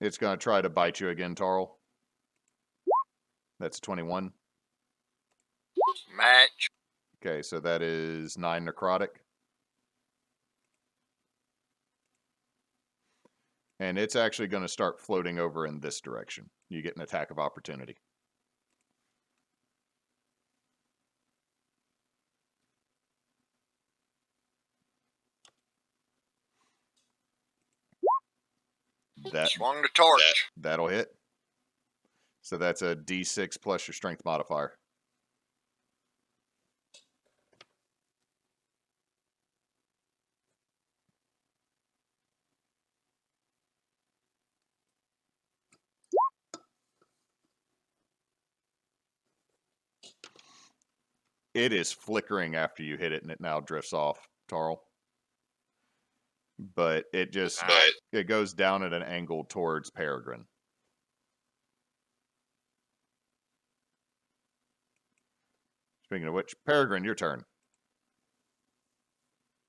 It's going to try to bite you again, Tarl. That's 21. Match. Okay, so that is 9 necrotic. And it's actually going to start floating over in this direction. You get an attack of opportunity. Swung the torch. That'll hit. So that's a D6 plus your strength modifier. It is flickering after you hit it, and it now drifts off, Tarl. But it just it goes down at an angle towards Peregrine. Speaking of which, Peregrine, your turn.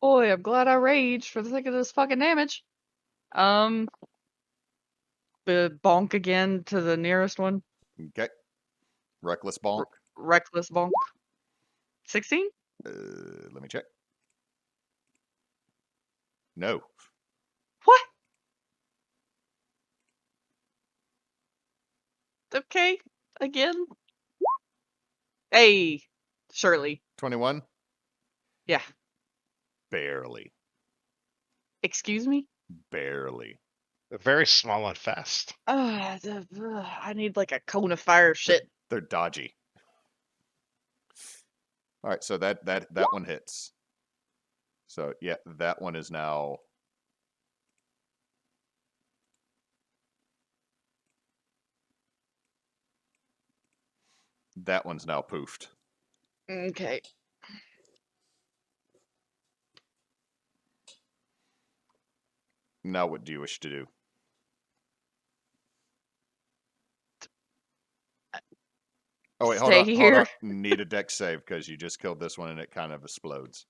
Boy, I'm glad I raged for the sake of this fucking damage. Bonk again to the nearest one. Okay. Reckless bonk. Reckless bonk. 16? Let me check. No. What? Okay, again. Hey, Shirley. 21? Yeah. Barely. Excuse me? Barely. They're very small and fast. I need like a cone of fire shit. They're dodgy. All right, so that one hits. So yeah, that one is now. That one's now poofed. Okay. Now what do you wish to do? Oh wait, hold Stay on. here. Need a dex save because you just killed this one and it kind of explodes.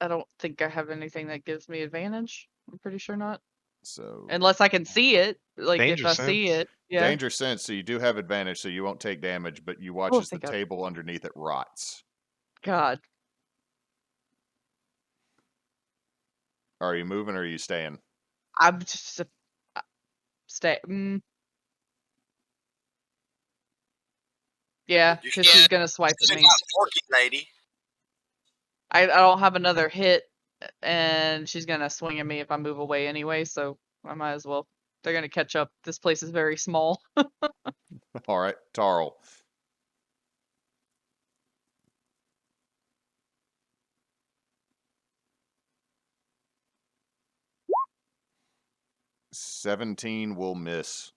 I don't think I have anything that gives me advantage. I'm pretty sure not. So Unless I can see it. Like Danger if I see sense. it. Yeah. danger sense, so you do have advantage, so you won't take damage, but you watch Oh, as the thank God. table underneath it rots. God. Are you moving or are you staying? I'm just stay. Yeah, You because still- she's gonna swipe at Still me. got Forky lady. I don't have another hit, and she's gonna swing at me if I move away anyway. So I might as well. They're gonna catch up. This place is very small. All right, Tarl. $17 will miss.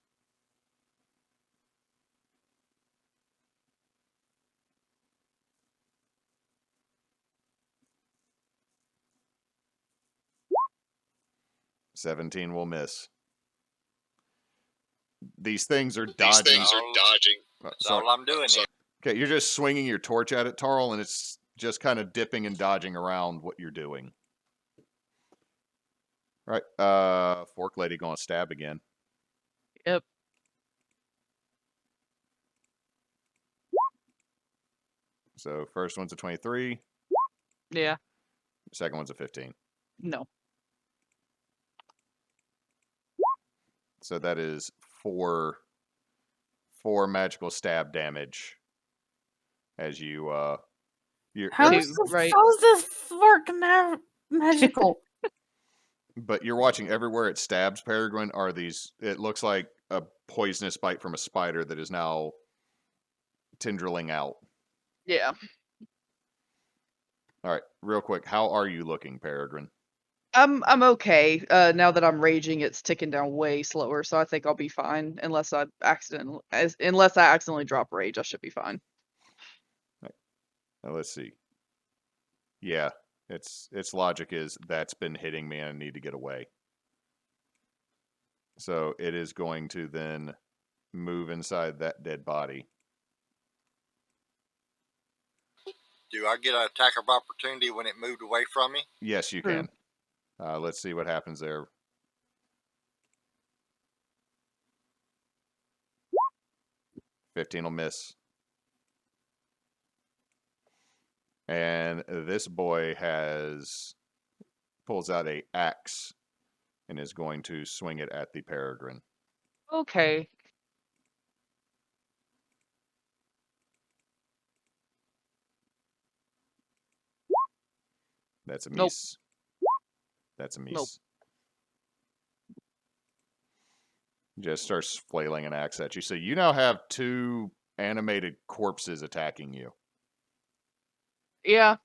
$17 will miss. These things are dodging. That's all I'm doing here. Okay, you're just swinging your torch at it, Tarl, and it's just kind of dipping and dodging around what you're doing. All right, Fork Lady going to stab again. Yep. So first one's a 23. Yeah. Second one's a 15. No. So that is 4 4 magical stab damage as you How Two, is this, right? how is this fucking magical? but you're watching everywhere it stabs Peregrine are these, it looks like a poisonous bite from a spider that is now tendriling out. Yeah. All right, real quick, how are you looking, Peregrine? I'm okay. Now that I'm raging, it's ticking down way slower, so I think I'll be fine. Unless I accidentally drop rage, I should be fine. Now let's see. Yeah, its logic is that's been hitting me and I need to get away. So it is going to then move inside that dead body. Do I get an attack of opportunity when it moved away from me? Yes, you True. can. Let's see what happens there. $15 will miss. And this boy pulls out a axe and is going to swing it at the Peregrine. Okay. That's a Nope. miss. That's a miss. Nope. Just starts flailing an axe at you. So you now have 2 animated corpses attacking you. Yeah.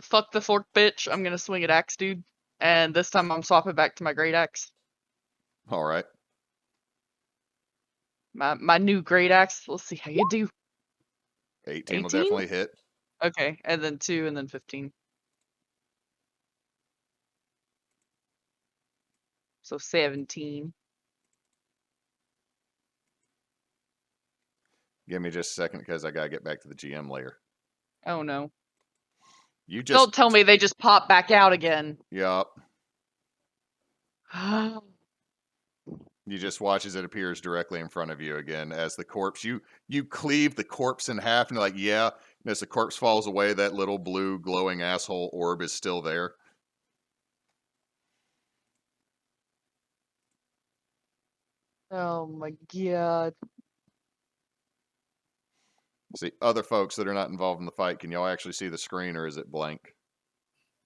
Fuck the fork bitch. I'm gonna swing at axe dude, and this time I'm swapping back to my great axe. All right. My new great axe. Let's see how you do. 18 will 18? definitely hit. Okay, and then 2, and then 15. So 17. Give me just a second because I got to get back to the GM layer. Oh no. You just. Don't tell me they just pop back out again. Yup. You just watch as it appears directly in front of you again as the corpse. You cleave the corpse in half and you're like, yeah. And as the corpse falls away, that little blue glowing asshole orb is still there. Oh my god. See, other folks that are not involved in the fight, can y'all actually see the screen or is it blank?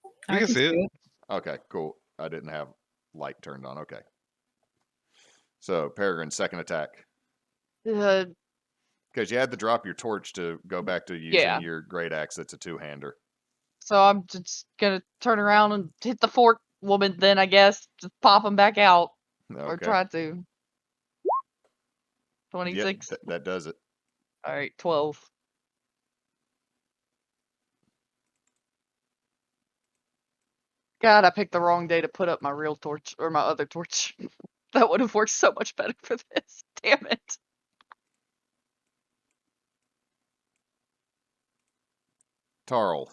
You I can can see it. Okay, cool. I didn't have light turned on. Okay. So, Peregrine, second attack. Uh, Because you had to drop your torch to go back to using Yeah. your great axe that's a 2-hander. so I'm just gonna turn around and hit the fork woman then, I guess. Just pop them back out. Or Okay. try to. Yep, 26. that does it. Alright, 12. God, I picked the wrong day to put up my real torch, or my other torch. That would have worked so much better for this. Damn it. Tarl.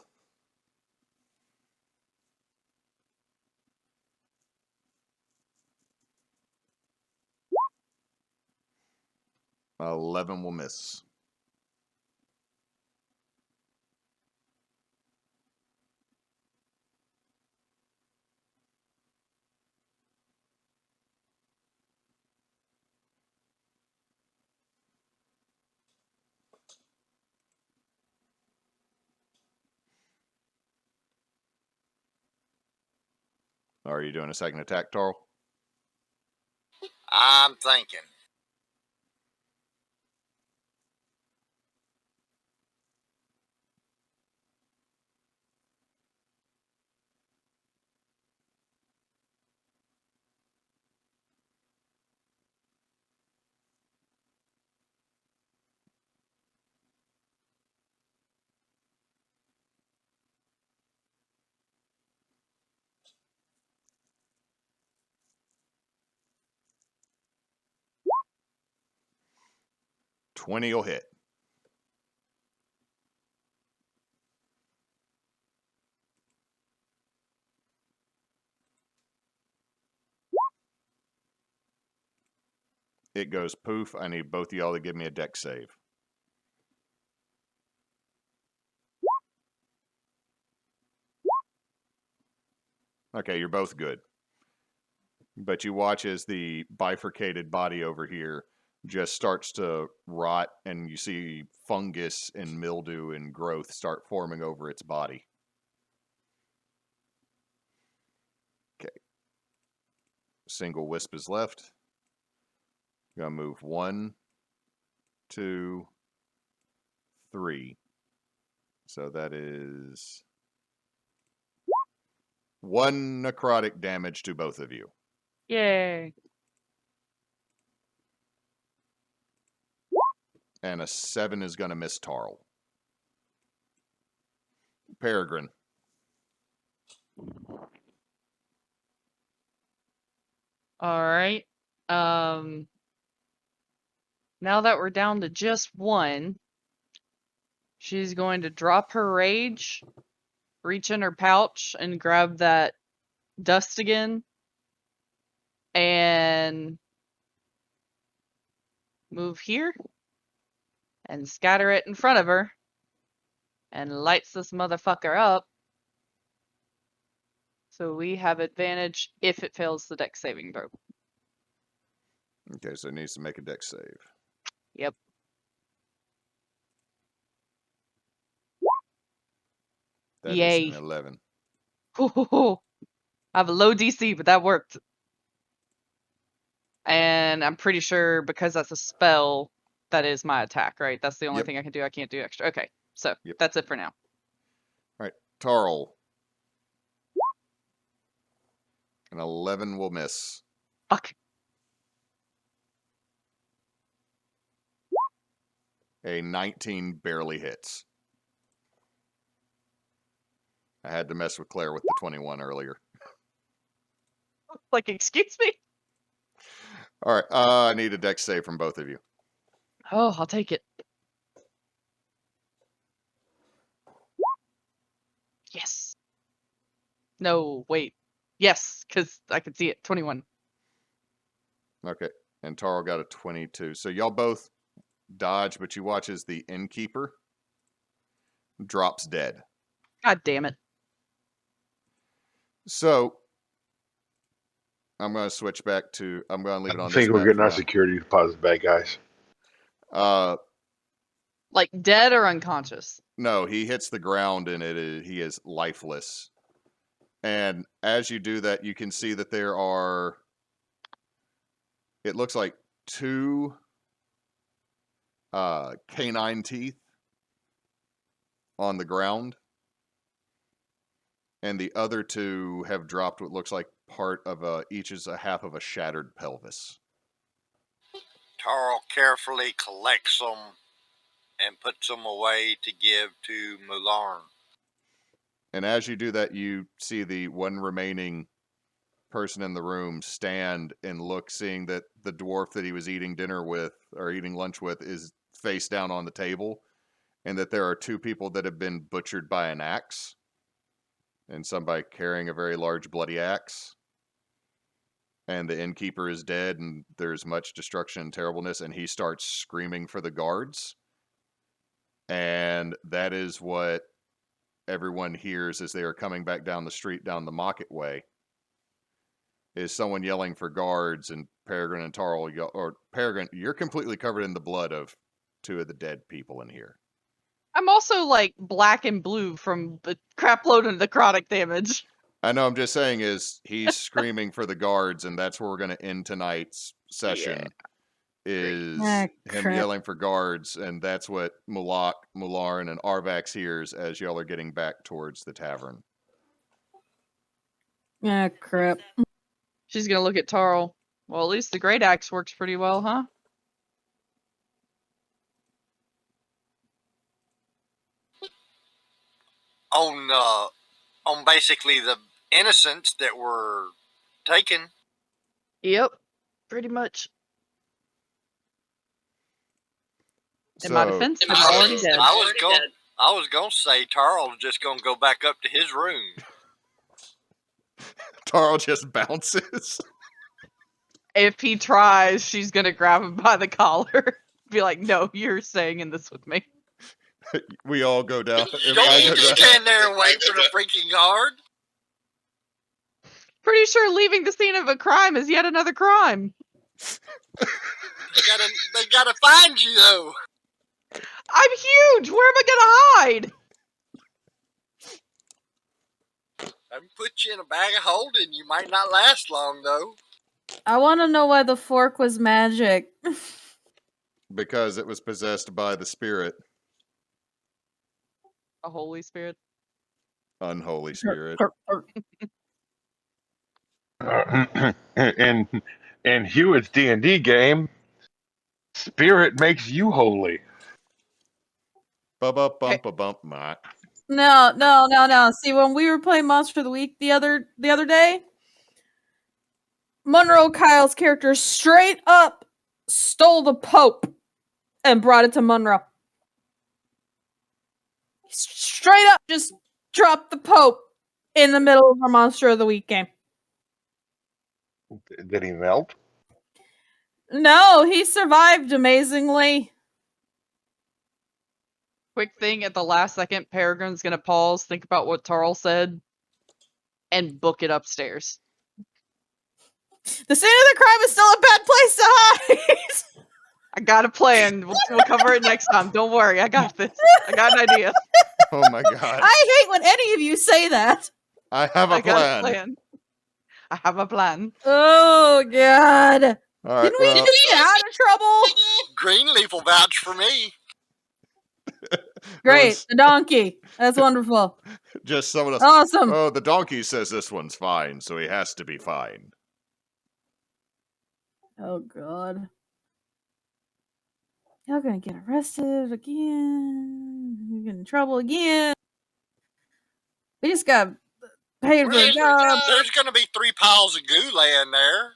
Uh, 11 will miss. Are you doing a second attack, Tarl? I'm thinking. $20 will hit. It goes poof. I need both of y'all to give me a dex save. Okay, you're both good. But you watch as the bifurcated body over here just starts to rot, and you see fungus and mildew and growth start forming over its body. Okay. Single wisp is left. Gonna move 1, 2, 3. So that is 1 necrotic damage to both of you. Yay. And a 7 is going to miss Tarl. Peregrine. All right. Now that we're down to just 1, she's going to drop her rage, reach in her pouch, and grab that dust again, and move here, and scatter it in front of her, and lights this motherfucker up. So we have advantage if it fails the dex saving throw. Okay, so it needs to make a dex save. Yep. That is Yay. an 11. I have a low DC, but that worked. And I'm pretty sure because that's a spell, that is my attack, right? That's the only Yep. thing I can do. I can't do extra. Okay, so Yep. that's it for now. All right, Tarl. An 11 will miss. Fuck. A 19 barely hits. I had to mess with Claire with the 21 earlier. Like, excuse me? All right, I need a dex save from both of you. Oh, I'll take it. Yes. No, wait. Yes, because I can see it. 21. Okay, and Tarl got a 22. So y'all both dodge, but you watch as the innkeeper drops dead. God damn it. So I'm going to switch back to. I'm going to leave it I on this think we're map getting for our now. security deposit back, guys. Like, dead or unconscious? No, he hits the ground and he is lifeless. And as you do that, you can see that there are. It looks like 2 canine teeth on the ground, and the other 2 have dropped what looks like part of each is a half of a shattered pelvis. Tarl carefully collects them and puts them away to give to Mularn. And as you do that, you see the one remaining person in the room stand and look, seeing that the dwarf that he was eating dinner with or eating lunch with is face down on the table, and that there are 2 people that have been butchered by an axe, and somebody carrying a very large bloody axe. And the innkeeper is dead, and there's much destruction and terribleness, and he starts screaming for the guards. And that is what everyone hears as they are coming back down the street, down the market way, is someone yelling for guards, and Peregrine and Tarl yell, or Peregrine, you're completely covered in the blood of 2 of the dead people in here. I'm also, like, black and blue from the crap load of necrotic damage. I know, I'm just saying is he's screaming for the guards, and that's where we're going to end tonight's session, is Ah, him crap. yelling for guards, and that's what Mularn, and Arvax hears as y'all are getting back towards the tavern. Ah, crap. She's gonna look at Tarl. Well, at least the great axe works pretty well, huh? On basically the innocents that were taken. Yep, pretty much. In my defense, they're already dead. I was gonna say Tarl's just gonna go back up to his room. Tarl just bounces. If he tries, she's gonna grab him by the collar. Be like, no, you're staying in this with me. We all go down. Don't you stand there and wait for the freaking guard. Pretty sure leaving the scene of a crime is yet another crime. They gotta find you though. I'm huge. Where am I gonna hide? I can put you in a bag of holding. You might not last long though. I want to know why the fork was magic. Because it was possessed by the spirit, A Holy Spirit. unholy spirit. In Hewitt's D&D game, spirit makes you holy. Bump, Mike. No. See, when we were playing Monster of the Week the other day, Monroe Kyle's character straight up stole the Pope and brought it to Monroe. Straight up just dropped the Pope in the middle of our Monster of the Week game. Did he melt? No, he survived amazingly. Quick thing at the last second, Peregrine's gonna pause, think about what Tarl said, and book it upstairs. The scene of the crime is still a bad place to hide. I got a plan. We'll cover it next time. Don't worry, I got this. I got an idea. Oh my god. I hate when any of you say that. I have a I got plan. a plan. I have a plan. Oh god. All right, Didn't we well, just get out of trouble? Greenleaf will vouch for me. Great, the donkey. That's wonderful. just someone else. Awesome. Oh, the donkey says this one's fine, so he has to be fine. Oh god. Y'all gonna get arrested again. You're getting in trouble again. We just got paid for a job. There's gonna be 3 piles of goo laying there.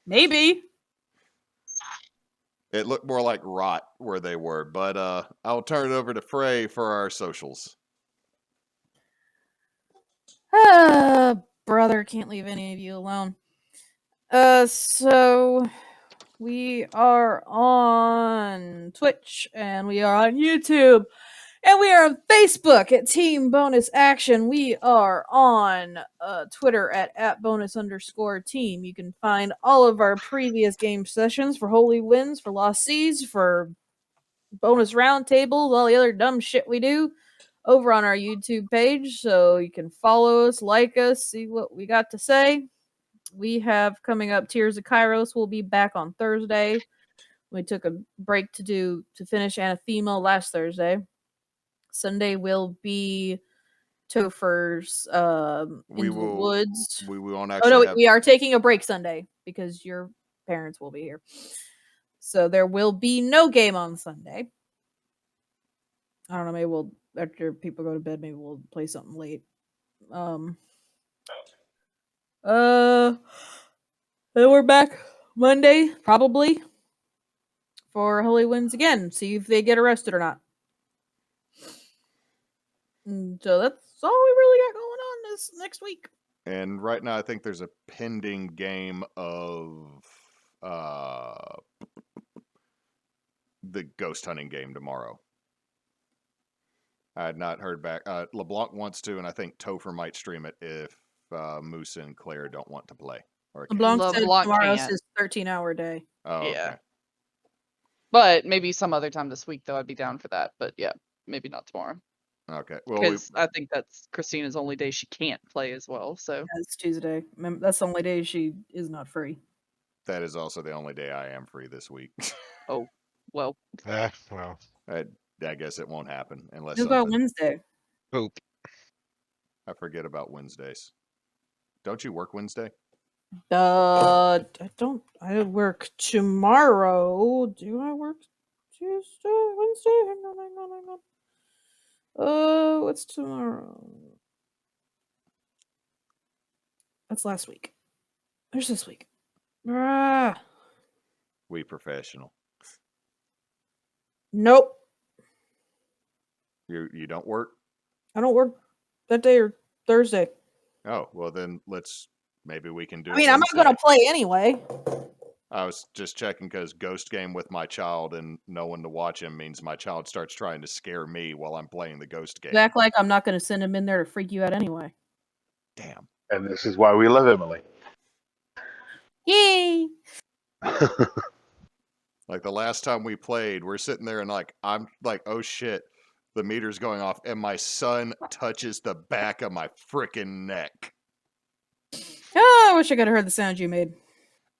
Maybe. It looked more like rot where they were, but I'll turn it over to Frey for our socials. Brother, can't leave any of you alone. So we are on Twitch and we are on YouTube and we are on Facebook at Team Bonus Action. We are on Twitter at bonus_team. You can find all of our previous game sessions for Holy Winds, for Lost Seas, for bonus roundtables, all the other dumb shit we do over on our YouTube page. So you can follow us, like us, see what we got to say. We have coming up Tears of Kairos. We'll be back on Thursday. We took a break to finish Anathema last Thursday. Sunday will be Topher's We Into the will- Woods. We won't Oh actually no, have... we are taking a break Sunday because your parents will be here. So there will be no game on Sunday. I don't know, maybe we'll, after people go to bed, maybe we'll play something late. Then we're back Monday, probably, for Holy Winds again. See if they get arrested or not. So that's all we really got going on this next week. And right now, I think there's a pending game of the ghost hunting game tomorrow. I had not heard back. LeBlanc wants to, and I think Topher might stream it if Moose and Claire don't want to play. Or can't. LeBlanc said LeBlanc tomorrow's can't. his 13-hour day. Oh, Yeah. okay. But maybe some other time this week, though, I'd be down for that. But yeah, maybe not tomorrow. Okay. Well, Because I think that's Christina's only day she can't play as well. So Yeah, it's Tuesday. That's the only day she is not free. that is also the only day I am free this week. well, Well, I guess it won't happen unless What about something... Wednesday? poop. I forget about Wednesdays. Don't you work Wednesday? I don't. I work tomorrow. Do I work Tuesday, Wednesday? Hang on. What's tomorrow? That's last week. There's this week. Ah, We professional. nope. You don't work? I don't work that day or Thursday. Oh, well then maybe we can do I it mean, I'm not going to Wednesday. play anyway. I was just checking because ghost game with my child and no one to watch him means my child starts trying to scare me while I'm playing the ghost game. You act like I'm not going to send him in there to freak you out anyway. Damn. And this is why we love Emily. Yay! Like the last time we played, we're sitting there and like I'm like, oh shit, the meter's going off, and my son touches the back of my freaking neck. Oh, I wish I could have heard the sound you made.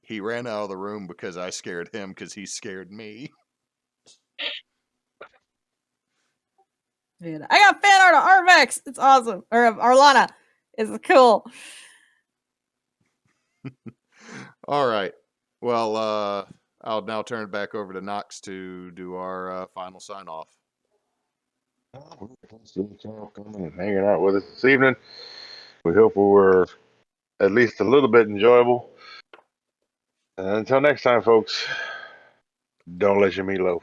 He ran out of the room because I scared him because he scared me. Yeah, I got fan art of Arvax. It's awesome. Or of Arlana. It's cool. All right. Well, I'll now turn it back over to Knox to do our final sign off. Coming and hanging out with us this evening. We hope we were at least a little bit enjoyable. And until next time, folks, don't let your meatloaf.